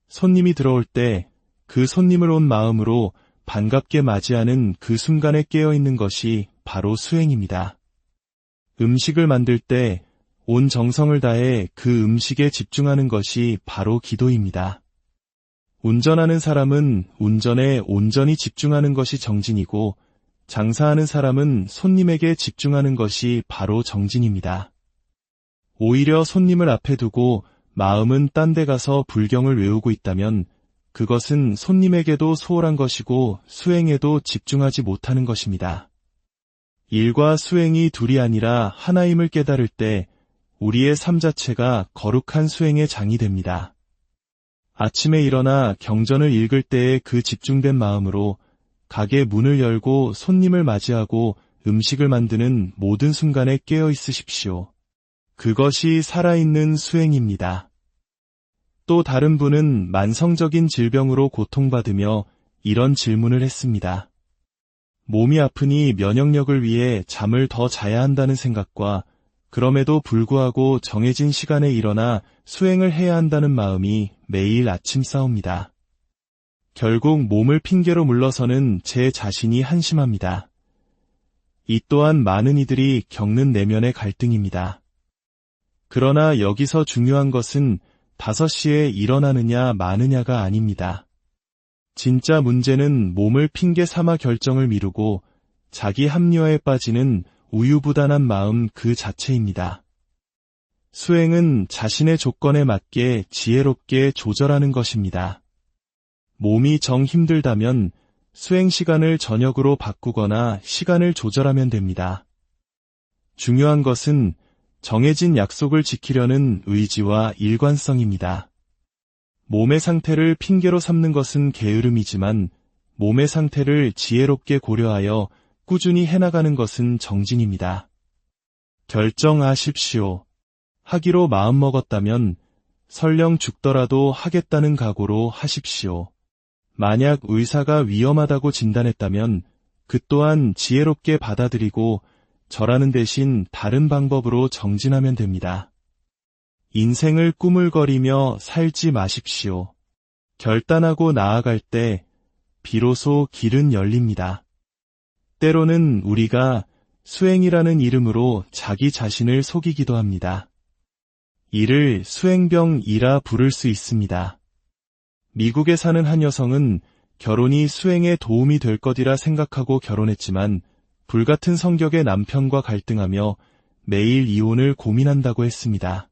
손님이 들어올 때 그 손님을 온 마음으로 반갑게 맞이하는 그 순간에 깨어 있는 것이 바로 수행입니다. 음식을 만들 때 온 정성을 다해 그 음식에 집중하는 것이 바로 기도입니다. 운전하는 사람은 운전에 온전히 집중하는 것이 정진이고 장사하는 사람은 손님에게 집중하는 것이 바로 정진입니다. 오히려 손님을 앞에 두고 마음은 딴 데 가서 불경을 외우고 있다면 그것은 손님에게도 소홀한 것이고 수행에도 집중하지 못하는 것입니다. 일과 수행이 둘이 아니라 하나임을 깨달을 때 우리의 삶 자체가 거룩한 수행의 장이 됩니다. 아침에 일어나 경전을 읽을 때의 그 집중된 마음으로 가게 문을 열고 손님을 맞이하고 음식을 만드는 모든 순간에 깨어 있으십시오. 그것이 살아있는 수행입니다. 또 다른 분은 만성적인 질병으로 고통받으며 이런 질문을 했습니다. 몸이 아프니 면역력을 위해 잠을 더 자야 한다는 생각과 그럼에도 불구하고 정해진 시간에 일어나 수행을 해야 한다는 마음이 매일 아침 싸웁니다. 결국 몸을 핑계로 물러서는 제 자신이 한심합니다. 이 또한 많은 이들이 겪는 내면의 갈등입니다. 그러나 여기서 중요한 것은 5시에 일어나느냐 마느냐가 아닙니다. 진짜 문제는 몸을 핑계 삼아 결정을 미루고 자기 합리화에 빠지는 우유부단한 마음 그 자체입니다. 수행은 자신의 조건에 맞게 지혜롭게 조절하는 것입니다. 몸이 정 힘들다면 수행 시간을 저녁으로 바꾸거나 시간을 조절하면 됩니다. 중요한 것은 정해진 약속을 지키려는 의지와 일관성입니다. 몸의 상태를 핑계로 삼는 것은 게으름이지만 몸의 상태를 지혜롭게 고려하여 꾸준히 해나가는 것은 정진입니다. 결정하십시오. 하기로 마음먹었다면 설령 죽더라도 하겠다는 각오로 하십시오. 만약 의사가 위험하다고 진단했다면 그 또한 지혜롭게 받아들이고 절하는 대신 다른 방법으로 정진하면 됩니다. 인생을 꾸물거리며 살지 마십시오. 결단하고 나아갈 때 비로소 길은 열립니다. 때로는 우리가 수행이라는 이름으로 자기 자신을 속이기도 합니다. 이를 수행병이라 부를 수 있습니다. 미국에 사는 한 여성은 결혼이 수행에 도움이 될 것이라 생각하고 결혼했지만 불같은 성격의 남편과 갈등하며 매일 이혼을 고민한다고 했습니다.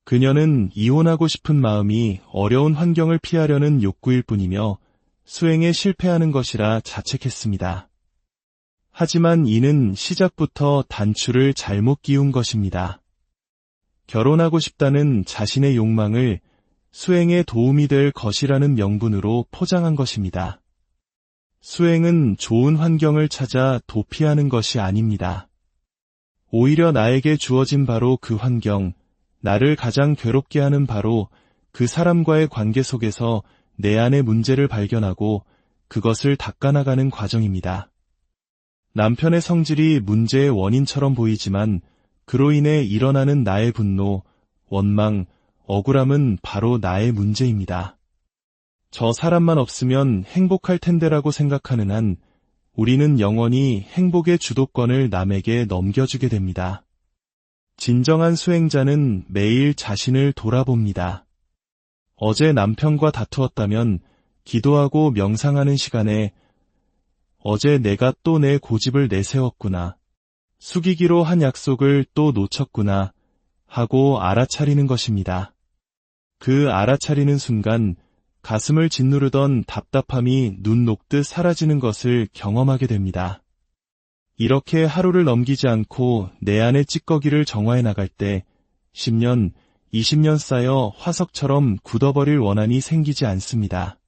그녀는 이혼하고 싶은 마음이 어려운 환경을 피하려는 욕구일 뿐이며 수행에 실패하는 것이라 자책했습니다. 하지만 이는 시작부터 단추를 잘못 끼운 것입니다. 결혼하고 싶다는 자신의 욕망을 수행에 도움이 될 것이라는 명분으로 포장한 것입니다. 수행은 좋은 환경을 찾아 도피하는 것이 아닙니다. 오히려 나에게 주어진 바로 그 환경, 나를 가장 괴롭게 하는 바로 그 사람과의 관계 속에서 내 안의 문제를 발견하고 그것을 닦아나가는 과정입니다. 남편의 성질이 문제의 원인처럼 보이지만 그로 인해 일어나는 나의 분노, 원망, 억울함은 바로 나의 문제입니다. 저 사람만 없으면 행복할 텐데라고 생각하는 한 우리는 영원히 행복의 주도권을 남에게 넘겨주게 됩니다. 진정한 수행자는 매일 자신을 돌아봅니다. 어제 남편과 다투었다면 기도하고 명상하는 시간에 어제 내가 또 내 고집을 내세웠구나. 숙이기로 한 약속을 또 놓쳤구나 하고 알아차리는 것입니다. 그 알아차리는 순간 가슴을 짓누르던 답답함이 눈 녹듯 사라지는 것을 경험하게 됩니다. 이렇게 하루를 넘기지 않고 내 안의 찌꺼기를 정화해 나갈 때 10년, 20년 쌓여 화석처럼 굳어버릴 원한이 생기지 않습니다.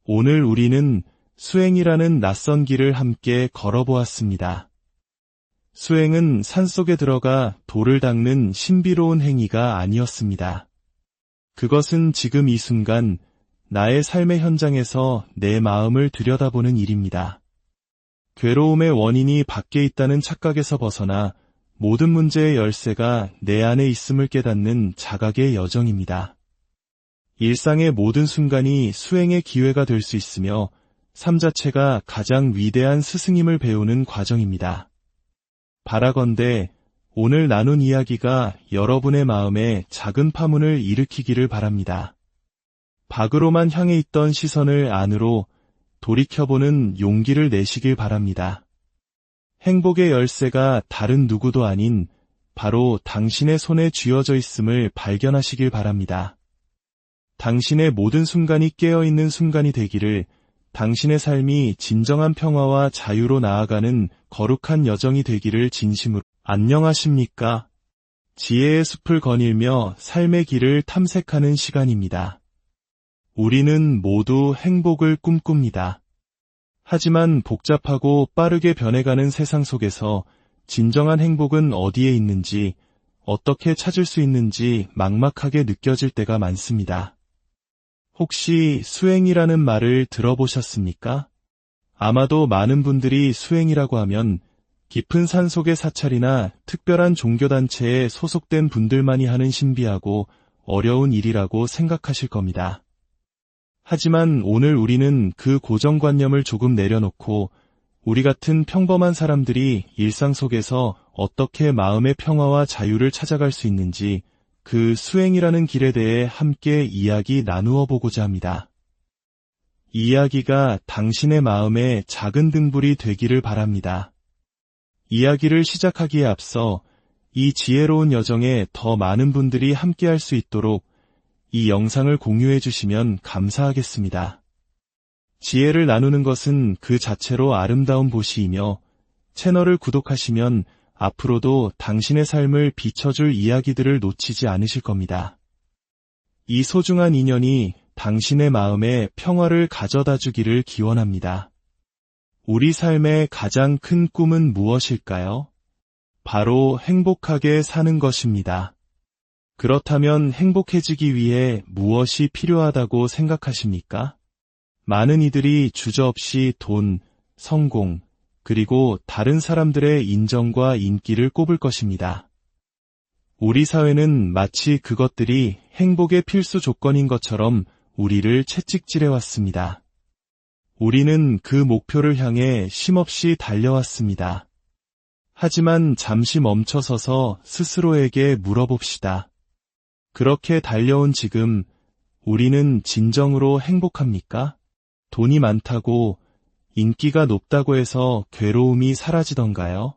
오늘 우리는 수행이라는 낯선 길을 함께 걸어보았습니다. 수행은 산속에 들어가 돌을 닦는 신비로운 행위가 아니었습니다. 그것은 지금 이 순간 나의 삶의 현장에서 내 마음을 들여다보는 일입니다. 괴로움의 원인이 밖에 있다는 착각에서 벗어나 모든 문제의 열쇠가 내 안에 있음을 깨닫는 자각의 여정입니다. 일상의 모든 순간이 수행의 기회가 될 수 있으며 삶 자체가 가장 위대한 스승임을 배우는 과정입니다. 바라건대 오늘 나눈 이야기가 여러분의 마음에 작은 파문을 일으키기를 바랍니다. 밖으로만 향해 있던 시선을 안으로 돌이켜보는 용기를 내시길 바랍니다. 행복의 열쇠가 다른 누구도 아닌 바로 당신의 손에 쥐어져 있음을 발견하시길 바랍니다. 당신의 모든 순간이 깨어있는 순간이 되기를, 당신의 삶이 진정한 평화와 자유로 나아가는 거룩한 여정이 되기를 진심으로. 안녕하십니까? 지혜의 숲을 거닐며 삶의 길을 탐색하는 시간입니다. 우리는 모두 행복을 꿈꿉니다. 하지만 복잡하고 빠르게 변해가는 세상 속에서 진정한 행복은 어디에 있는지, 어떻게 찾을 수 있는지 막막하게 느껴질 때가 많습니다. 혹시 수행이라는 말을 들어보셨습니까? 아마도 많은 분들이 수행이라고 하면 깊은 산속의 사찰이나 특별한 종교단체에 소속된 분들만이 하는 신비하고 어려운 일이라고 생각하실 겁니다. 하지만 오늘 우리는 그 고정관념을 조금 내려놓고 우리 같은 평범한 사람들이 일상 속에서 어떻게 마음의 평화와 자유를 찾아갈 수 있는지, 그 수행이라는 길에 대해 함께 이야기 나누어 보고자 합니다. 이 이야기가 당신의 마음에 작은 등불이 되기를 바랍니다. 이야기를 시작하기에 앞서 이 지혜로운 여정에 더 많은 분들이 함께할 수 있도록 이 영상을 공유해 주시면 감사하겠습니다. 지혜를 나누는 것은 그 자체로 아름다운 보시이며, 채널을 구독하시면 앞으로도 당신의 삶을 비춰줄 이야기들을 놓치지 않으실 겁니다. 이 소중한 인연이 당신의 마음에 평화를 가져다 주기를 기원합니다. 우리 삶의 가장 큰 꿈은 무엇일까요? 바로 행복하게 사는 것입니다. 그렇다면 행복해지기 위해 무엇이 필요하다고 생각하십니까? 많은 이들이 주저없이 돈, 성공, 그리고 다른 사람들의 인정과 인기를 꼽을 것입니다. 우리 사회는 마치 그것들이 행복의 필수 조건인 것처럼 우리를 채찍질해왔습니다. 우리는 그 목표를 향해 쉼없이 달려왔습니다. 하지만 잠시 멈춰서서 스스로에게 물어봅시다. 그렇게 달려온 지금 우리는 진정으로 행복합니까? 돈이 많다고, 인기가 높다고 해서 괴로움이 사라지던가요?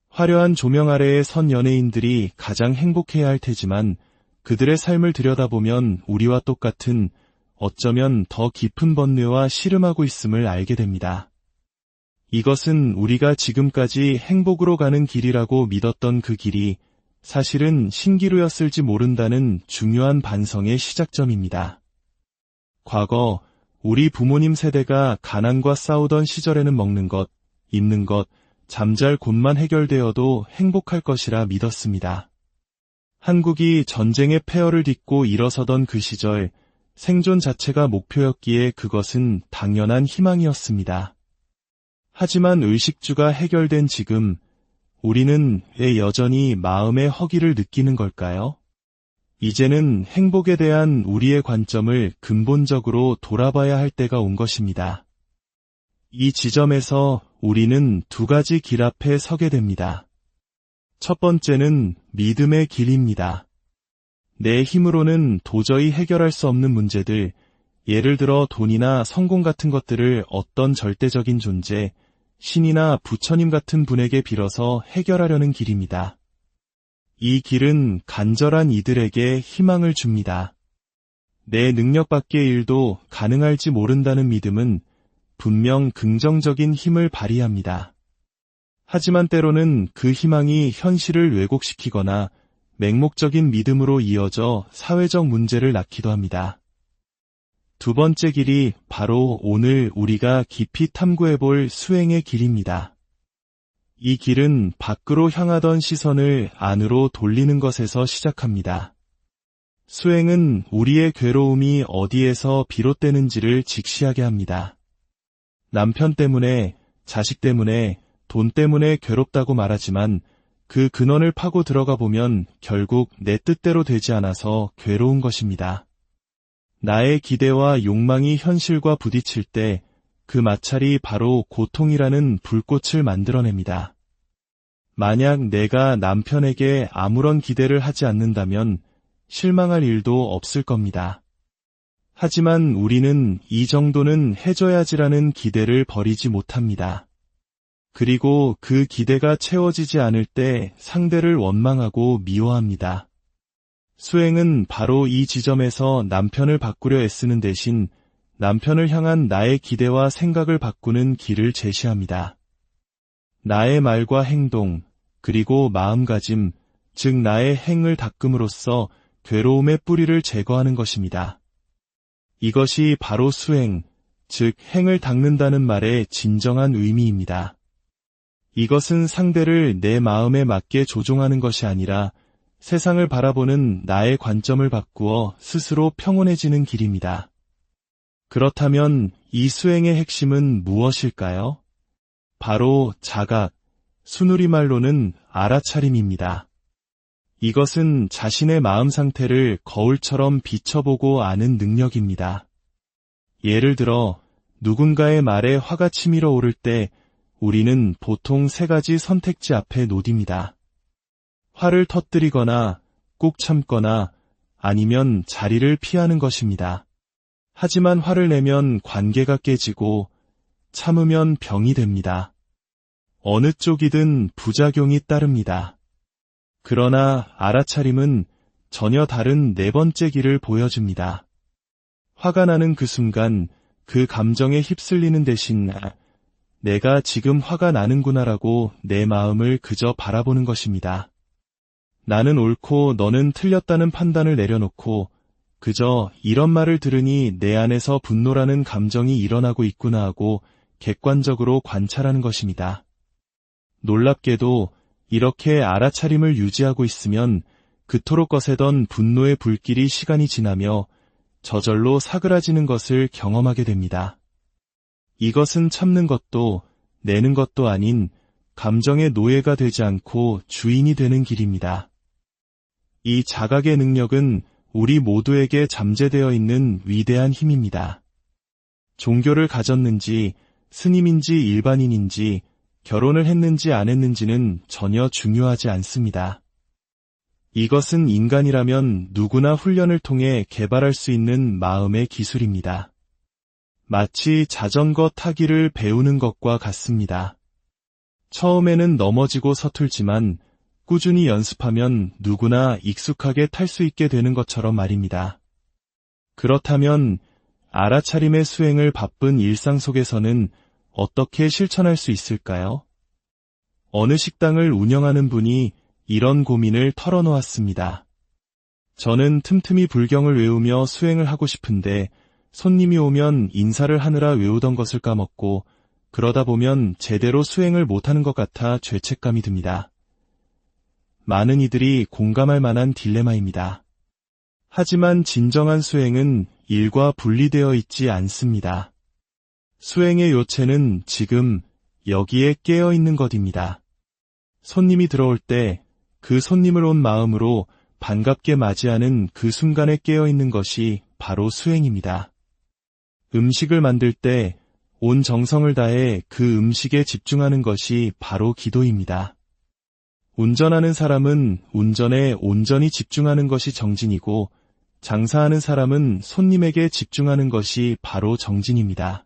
화려한 조명 아래에 선 연예인들이 가장 행복해야 할 테지만 그들의 삶을 들여다보면 우리와 똑같은, 어쩌면 더 깊은 번뇌와 씨름하고 있음을 알게 됩니다. 이것은 우리가 지금까지 행복으로 가는 길이라고 믿었던 그 길이 사실은 신기루였을지 모른다는 중요한 반성의 시작점입니다. 과거 우리 부모님 세대가 가난과 싸우던 시절에는 먹는 것, 입는 것, 잠잘 곳만 해결되어도 행복할 것이라 믿었습니다. 한국이 전쟁의 폐허를 딛고 일어서던 그 시절, 생존 자체가 목표였기에 그것은 당연한 희망이었습니다. 하지만 의식주가 해결된 지금, 우리는 왜 여전히 마음의 허기를 느끼는 걸까요? 이제는 행복에 대한 우리의 관점을 근본적으로 돌아봐야 할 때가 온 것입니다. 이 지점에서 우리는 두 가지 길 앞에 서게 됩니다. 첫 번째는 믿음의 길입니다. 내 힘으로는 도저히 해결할 수 없는 문제들, 예를 들어 돈이나 성공 같은 것들을 어떤 절대적인 존재, 신이나 부처님 같은 분에게 빌어서 해결하려는 길입니다. 이 길은 간절한 이들에게 희망을 줍니다. 내 능력 밖의 일도 가능할지 모른다는 믿음은 분명 긍정적인 힘을 발휘합니다. 하지만 때로는 그 희망이 현실을 왜곡시키거나 맹목적인 믿음으로 이어져 사회적 문제를 낳기도 합니다. 두 번째 길이 바로 오늘 우리가 깊이 탐구해볼 수행의 길입니다. 이 길은 밖으로 향하던 시선을 안으로 돌리는 것에서 시작합니다. 수행은 우리의 괴로움이 어디에서 비롯되는지를 직시하게 합니다. 남편 때문에, 자식 때문에, 돈 때문에 괴롭다고 말하지만 그 근원을 파고 들어가 보면 결국 내 뜻대로 되지 않아서 괴로운 것입니다. 나의 기대와 욕망이 현실과 부딪힐 때 그 마찰이 바로 고통이라는 불꽃을 만들어냅니다. 만약 내가 남편에게 아무런 기대를 하지 않는다면 실망할 일도 없을 겁니다. 하지만 우리는 이 정도는 해줘야지라는 기대를 버리지 못합니다. 그리고 그 기대가 채워지지 않을 때 상대를 원망하고 미워합니다. 수행은 바로 이 지점에서 남편을 바꾸려 애쓰는 대신 남편을 향한 나의 기대와 생각을 바꾸는 길을 제시합니다. 나의 말과 행동, 그리고 마음가짐, 즉 나의 행을 닦음으로써 괴로움의 뿌리를 제거하는 것입니다. 이것이 바로 수행, 즉 행을 닦는다는 말의 진정한 의미입니다. 이것은 상대를 내 마음에 맞게 조종하는 것이 아니라 세상을 바라보는 나의 관점을 바꾸어 스스로 평온해지는 길입니다. 그렇다면 이 수행의 핵심은 무엇일까요? 바로 자각, 순우리말로는 알아차림입니다. 이것은 자신의 마음 상태를 거울처럼 비춰보고 아는 능력입니다. 예를 들어 누군가의 말에 화가 치밀어 오를 때 우리는 보통 세 가지 선택지 앞에 놓입니다. 화를 터뜨리거나 꾹 참거나 아니면 자리를 피하는 것입니다. 하지만 화를 내면 관계가 깨지고 참으면 병이 됩니다. 어느 쪽이든 부작용이 따릅니다. 그러나 알아차림은 전혀 다른 네 번째 길을 보여줍니다. 화가 나는 그 순간 그 감정에 휩쓸리는 대신 내가 지금 화가 나는구나라고 내 마음을 그저 바라보는 것입니다. 나는 옳고 너는 틀렸다는 판단을 내려놓고 그저 이런 말을 들으니 내 안에서 분노라는 감정이 일어나고 있구나 하고 객관적으로 관찰하는 것입니다. 놀랍게도 이렇게 알아차림을 유지하고 있으면 그토록 거세던 분노의 불길이 시간이 지나며 저절로 사그라지는 것을 경험하게 됩니다. 이것은 참는 것도 내는 것도 아닌 감정의 노예가 되지 않고 주인이 되는 길입니다. 이 자각의 능력은 우리 모두에게 잠재되어 있는 위대한 힘입니다. 종교를 가졌는지, 스님인지 일반인인지, 결혼을 했는지 안 했는지는 전혀 중요하지 않습니다. 이것은 인간이라면 누구나 훈련을 통해 개발할 수 있는 마음의 기술입니다. 마치 자전거 타기를 배우는 것과 같습니다. 처음에는 넘어지고 서툴지만 꾸준히 연습하면 누구나 익숙하게 탈 수 있게 되는 것처럼 말입니다. 그렇다면 알아차림의 수행을 바쁜 일상 속에서는 어떻게 실천할 수 있을까요? 어느 식당을 운영하는 분이 이런 고민을 털어놓았습니다. 저는 틈틈이 불경을 외우며 수행을 하고 싶은데 손님이 오면 인사를 하느라 외우던 것을 까먹고 그러다 보면 제대로 수행을 못하는 것 같아 죄책감이 듭니다. 많은 이들이 공감할 만한 딜레마입니다. 하지만 진정한 수행은 일과 분리되어 있지 않습니다. 수행의 요체는 지금 여기에 깨어 있는 것입니다. 손님이 들어올 때 그 손님을 온 마음으로 반갑게 맞이하는 그 순간에 깨어 있는 것이 바로 수행입니다. 음식을 만들 때 온 정성을 다해 그 음식에 집중하는 것이 바로 기도입니다. 운전하는 사람은 운전에 온전히 집중하는 것이 정진이고 장사하는 사람은 손님에게 집중하는 것이 바로 정진입니다.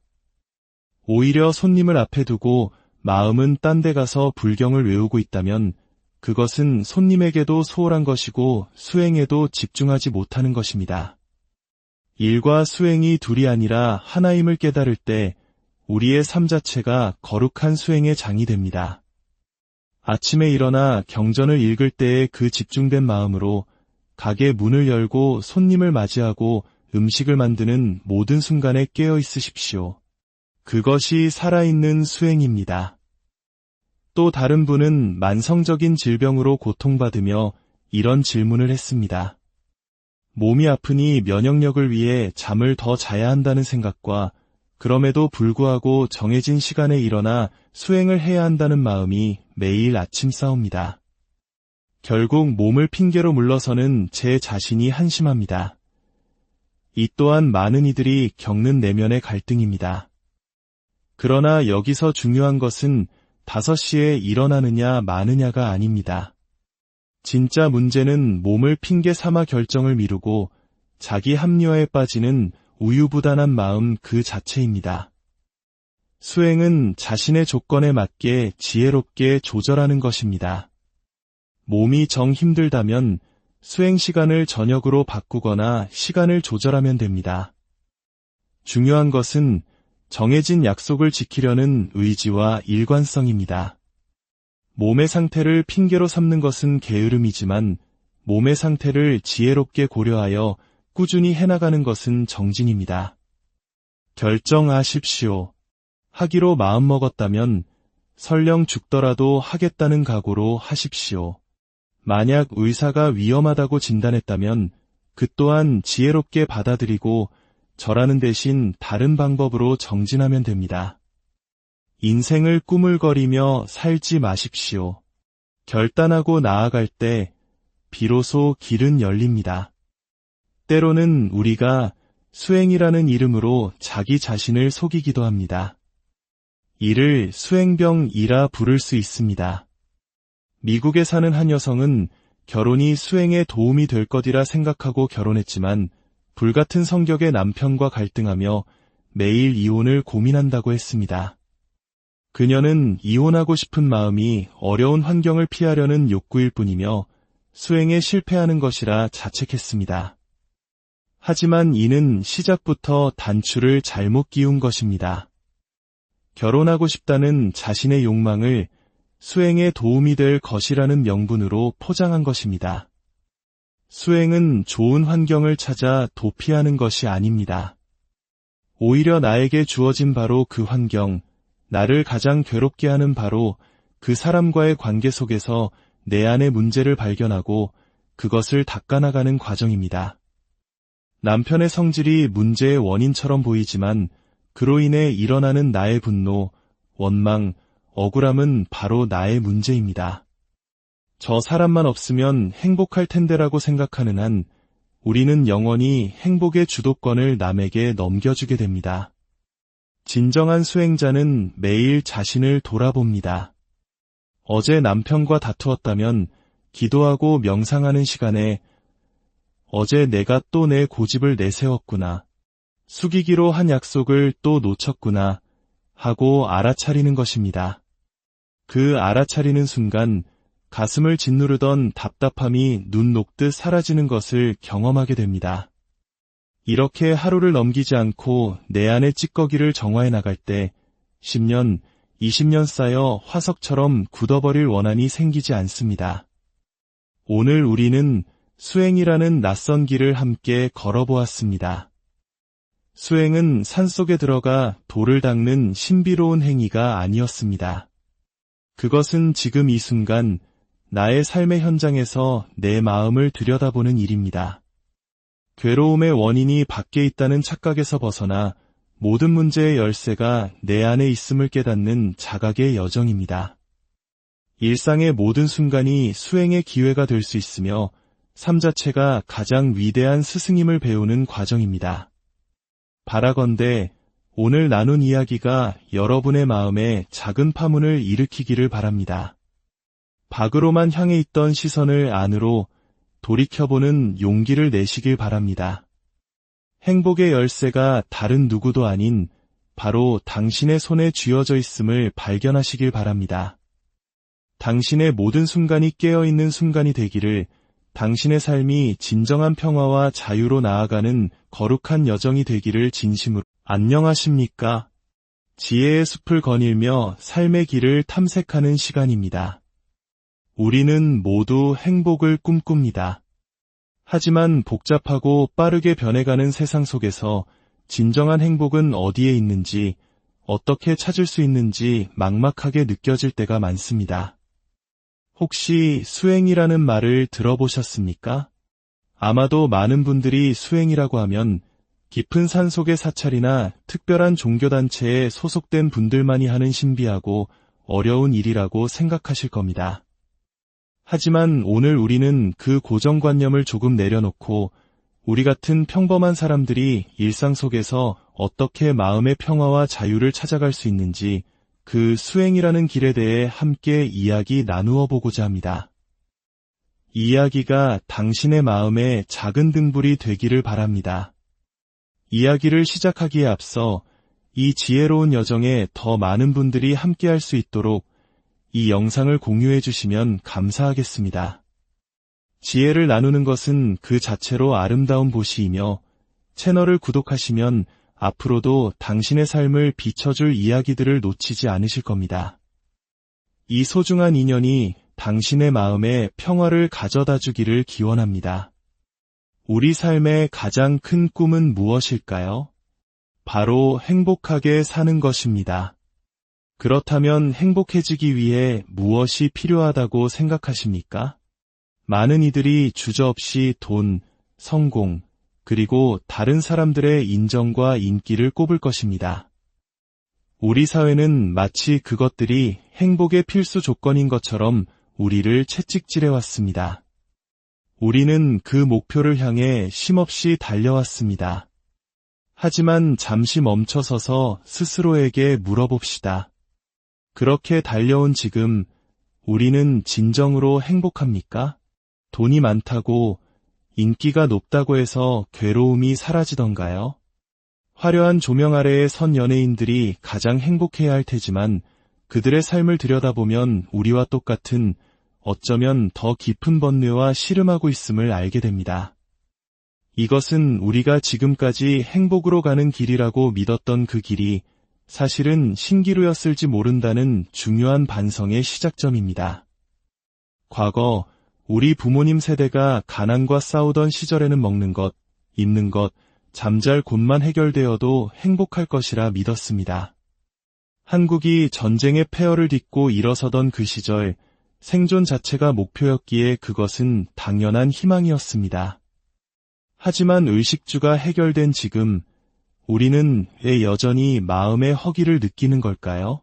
오히려 손님을 앞에 두고 마음은 딴 데 가서 불경을 외우고 있다면 그것은 손님에게도 소홀한 것이고 수행에도 집중하지 못하는 것입니다. 일과 수행이 둘이 아니라 하나임을 깨달을 때 우리의 삶 자체가 거룩한 수행의 장이 됩니다. 아침에 일어나 경전을 읽을 때의 그 집중된 마음으로 가게 문을 열고 손님을 맞이하고 음식을 만드는 모든 순간에 깨어 있으십시오. 그것이 살아있는 수행입니다. 또 다른 분은 만성적인 질병으로 고통받으며 이런 질문을 했습니다. 몸이 아프니 면역력을 위해 잠을 더 자야 한다는 생각과 그럼에도 불구하고 정해진 시간에 일어나 수행을 해야 한다는 마음이 매일 아침 싸웁니다. 결국 몸을 핑계로 물러서는 제 자신이 한심합니다. 이 또한 많은 이들이 겪는 내면의 갈등입니다. 그러나 여기서 중요한 것은 5시에 일어나느냐 마느냐가 아닙니다. 진짜 문제는 몸을 핑계 삼아 결정을 미루고 자기 합리화에 빠지는 우유부단한 마음 그 자체입니다. 수행은 자신의 조건에 맞게 지혜롭게 조절하는 것입니다. 몸이 정 힘들다면 수행 시간을 저녁으로 바꾸거나 시간을 조절하면 됩니다. 중요한 것은 정해진 약속을 지키려는 의지와 일관성입니다. 몸의 상태를 핑계로 삼는 것은 게으름이지만 몸의 상태를 지혜롭게 고려하여 꾸준히 해나가는 것은 정진입니다. 결정하십시오. 하기로 마음먹었다면 설령 죽더라도 하겠다는 각오로 하십시오. 만약 의사가 위험하다고 진단했다면 그 또한 지혜롭게 받아들이고 절하는 대신 다른 방법으로 정진하면 됩니다. 인생을 꾸물거리며 살지 마십시오. 결단하고 나아갈 때 비로소 길은 열립니다. 때로는 우리가 수행이라는 이름으로 자기 자신을 속이기도 합니다. 이를 수행병이라 부를 수 있습니다. 미국에 사는 한 여성은 결혼이 수행에 도움이 될 것이라 생각하고 결혼했지만 불같은 성격의 남편과 갈등하며 매일 이혼을 고민한다고 했습니다. 그녀는 이혼하고 싶은 마음이 어려운 환경을 피하려는 욕구일 뿐이며 수행에 실패하는 것이라 자책했습니다. 하지만 이는 시작부터 단추를 잘못 끼운 것입니다. 결혼하고 싶다는 자신의 욕망을 수행에 도움이 될 것이라는 명분으로 포장한 것입니다. 수행은 좋은 환경을 찾아 도피하는 것이 아닙니다. 오히려 나에게 주어진 바로 그 환경, 나를 가장 괴롭게 하는 바로 그 사람과의 관계 속에서 내 안의 문제를 발견하고 그것을 닦아나가는 과정입니다. 남편의 성질이 문제의 원인처럼 보이지만 그로 인해 일어나는 나의 분노, 원망, 억울함은 바로 나의 문제입니다. 저 사람만 없으면 행복할 텐데라고 생각하는 한 우리는 영원히 행복의 주도권을 남에게 넘겨주게 됩니다. 진정한 수행자는 매일 자신을 돌아봅니다. 어제 남편과 다투었다면 기도하고 명상하는 시간에 어제 내가 또 내 고집을 내세웠구나. 숙이기로 한 약속을 또 놓쳤구나 하고 알아차리는 것입니다. 그 알아차리는 순간 가슴을 짓누르던 답답함이 눈 녹듯 사라지는 것을 경험하게 됩니다. 이렇게 하루를 넘기지 않고 내 안의 찌꺼기를 정화해 나갈 때 10년, 20년 쌓여 화석처럼 굳어버릴 원한이 생기지 않습니다. 오늘 우리는 수행이라는 낯선 길을 함께 걸어보았습니다. 수행은 산속에 들어가 돌을 닦는 신비로운 행위가 아니었습니다. 그것은 지금 이 순간 나의 삶의 현장에서 내 마음을 들여다보는 일입니다. 괴로움의 원인이 밖에 있다는 착각에서 벗어나 모든 문제의 열쇠가 내 안에 있음을 깨닫는 자각의 여정입니다. 일상의 모든 순간이 수행의 기회가 될 수 있으며 삶 자체가 가장 위대한 스승임을 배우는 과정입니다. 바라건대 오늘 나눈 이야기가 여러분의 마음에 작은 파문을 일으키기를 바랍니다. 밖으로만 향해 있던 시선을 안으로 돌이켜보는 용기를 내시길 바랍니다. 행복의 열쇠가 다른 누구도 아닌 바로 당신의 손에 쥐어져 있음을 발견하시길 바랍니다. 당신의 모든 순간이 깨어있는 순간이 되기를, 당신의 삶이 진정한 평화와 자유로 나아가는 거룩한 여정이 되기를 진심으로. 안녕하십니까? 지혜의 숲을 거닐며 삶의 길을 탐색하는 시간입니다. 우리는 모두 행복을 꿈꿉니다. 하지만 복잡하고 빠르게 변해가는 세상 속에서 진정한 행복은 어디에 있는지, 어떻게 찾을 수 있는지 막막하게 느껴질 때가 많습니다. 혹시 수행이라는 말을 들어보셨습니까? 아마도 많은 분들이 수행이라고 하면 깊은 산속의 사찰이나 특별한 종교단체에 소속된 분들만이 하는 신비하고 어려운 일이라고 생각하실 겁니다. 하지만 오늘 우리는 그 고정관념을 조금 내려놓고 우리 같은 평범한 사람들이 일상 속에서 어떻게 마음의 평화와 자유를 찾아갈 수 있는지 그 수행이라는 길에 대해 함께 이야기 나누어 보고자 합니다. 이 이야기가 당신의 마음에 작은 등불이 되기를 바랍니다. 이야기를 시작하기에 앞서 이 지혜로운 여정에 더 많은 분들이 함께할 수 있도록 이 영상을 공유해 주시면 감사하겠습니다. 지혜를 나누는 것은 그 자체로 아름다운 보시이며 채널을 구독하시면 앞으로도 당신의 삶을 비춰줄 이야기들을 놓치지 않으실 겁니다. 이 소중한 인연이 당신의 마음에 평화를 가져다 주기를 기원합니다. 우리 삶의 가장 큰 꿈은 무엇일까요? 바로 행복하게 사는 것입니다. 그렇다면 행복해지기 위해 무엇이 필요하다고 생각하십니까? 많은 이들이 주저없이 돈, 성공, 그리고 다른 사람들의 인정과 인기를 꼽을 것입니다. 우리 사회는 마치 그것들이 행복의 필수 조건인 것처럼 우리를 채찍질해왔습니다. 우리는 그 목표를 향해 쉼없이 달려왔습니다. 하지만 잠시 멈춰서서 스스로에게 물어봅시다. 그렇게 달려온 지금 우리는 진정으로 행복합니까? 돈이 많다고, 인기가 높다고 해서 괴로움이 사라지던가요? 화려한 조명 아래에 선 연예인들이 가장 행복해야 할 테지만 그들의 삶을 들여다보면 우리와 똑같은 어쩌면 더 깊은 번뇌와 씨름하고 있음을 알게 됩니다. 이것은 우리가 지금까지 행복으로 가는 길이라고 믿었던 그 길이 사실은 신기루였을지 모른다는 중요한 반성의 시작점입니다. 과거 우리 부모님 세대가 가난과 싸우던 시절에는 먹는 것, 입는 것, 잠잘 곳만 해결되어도 행복할 것이라 믿었습니다. 한국이 전쟁의 폐허를 딛고 일어서던 그 시절, 생존 자체가 목표였기에 그것은 당연한 희망이었습니다. 하지만 의식주가 해결된 지금, 우리는 왜 여전히 마음의 허기를 느끼는 걸까요?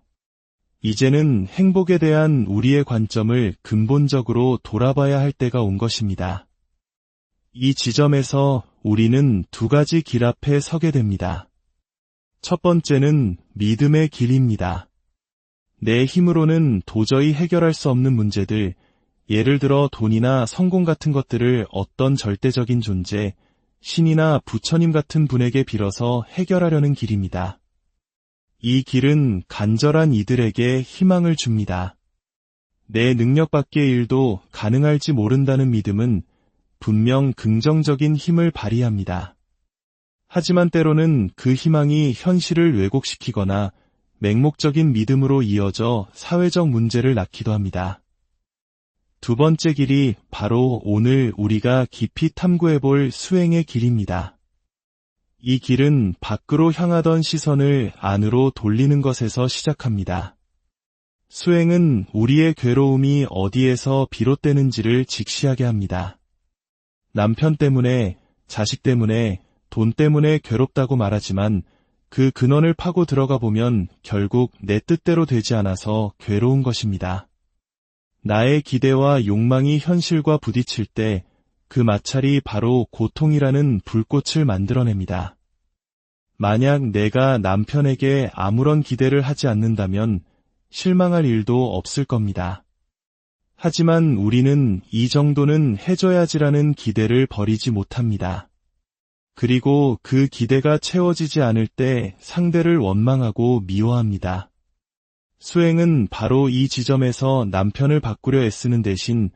이제는 행복에 대한 우리의 관점을 근본적으로 돌아봐야 할 때가 온 것입니다. 이 지점에서 우리는 두 가지 길 앞에 서게 됩니다. 첫 번째는 믿음의 길입니다. 내 힘으로는 도저히 해결할 수 없는 문제들, 예를 들어 돈이나 성공 같은 것들을 어떤 절대적인 존재, 신이나 부처님 같은 분에게 빌어서 해결하려는 길입니다. 이 길은 간절한 이들에게 희망을 줍니다. 내 능력 밖의 일도 가능할지 모른다는 믿음은 분명 긍정적인 힘을 발휘합니다. 하지만 때로는 그 희망이 현실을 왜곡시키거나 맹목적인 믿음으로 이어져 사회적 문제를 낳기도 합니다. 두 번째 길이 바로 오늘 우리가 깊이 탐구해볼 수행의 길입니다. 이 길은 밖으로 향하던 시선을 안으로 돌리는 것에서 시작합니다. 수행은 우리의 괴로움이 어디에서 비롯되는지를 직시하게 합니다. 남편 때문에, 자식 때문에, 돈 때문에 괴롭다고 말하지만 그 근원을 파고 들어가 보면 결국 내 뜻대로 되지 않아서 괴로운 것입니다. 나의 기대와 욕망이 현실과 부딪힐 때 그 마찰이 바로 고통이라는 불꽃을 만들어냅니다. 만약 내가 남편에게 아무런 기대를 하지 않는다면 실망할 일도 없을 겁니다. 하지만 우리는 이 정도는 해줘야지라는 기대를 버리지 못합니다. 그리고 그 기대가 채워지지 않을 때 상대를 원망하고 미워합니다. 수행은 바로 이 지점에서 남편을 바꾸려 애쓰는 대신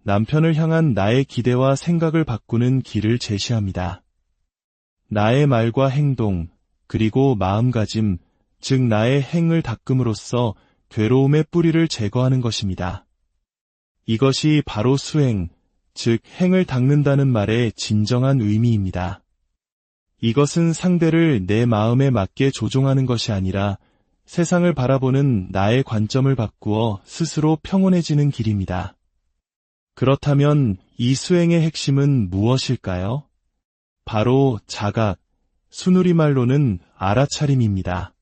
남편을 향한 나의 기대와 생각을 바꾸는 길을 제시합니다. 나의 말과 행동, 그리고 마음가짐, 즉 나의 행을 닦음으로써 괴로움의 뿌리를 제거하는 것입니다. 이것이 바로 수행, 즉 행을 닦는다는 말의 진정한 의미입니다. 이것은 상대를 내 마음에 맞게 조종하는 것이 아니라 세상을 바라보는 나의 관점을 바꾸어 스스로 평온해지는 길입니다. 그렇다면 이 수행의 핵심은 무엇일까요? 바로 자각, 순우리말로는 알아차림입니다.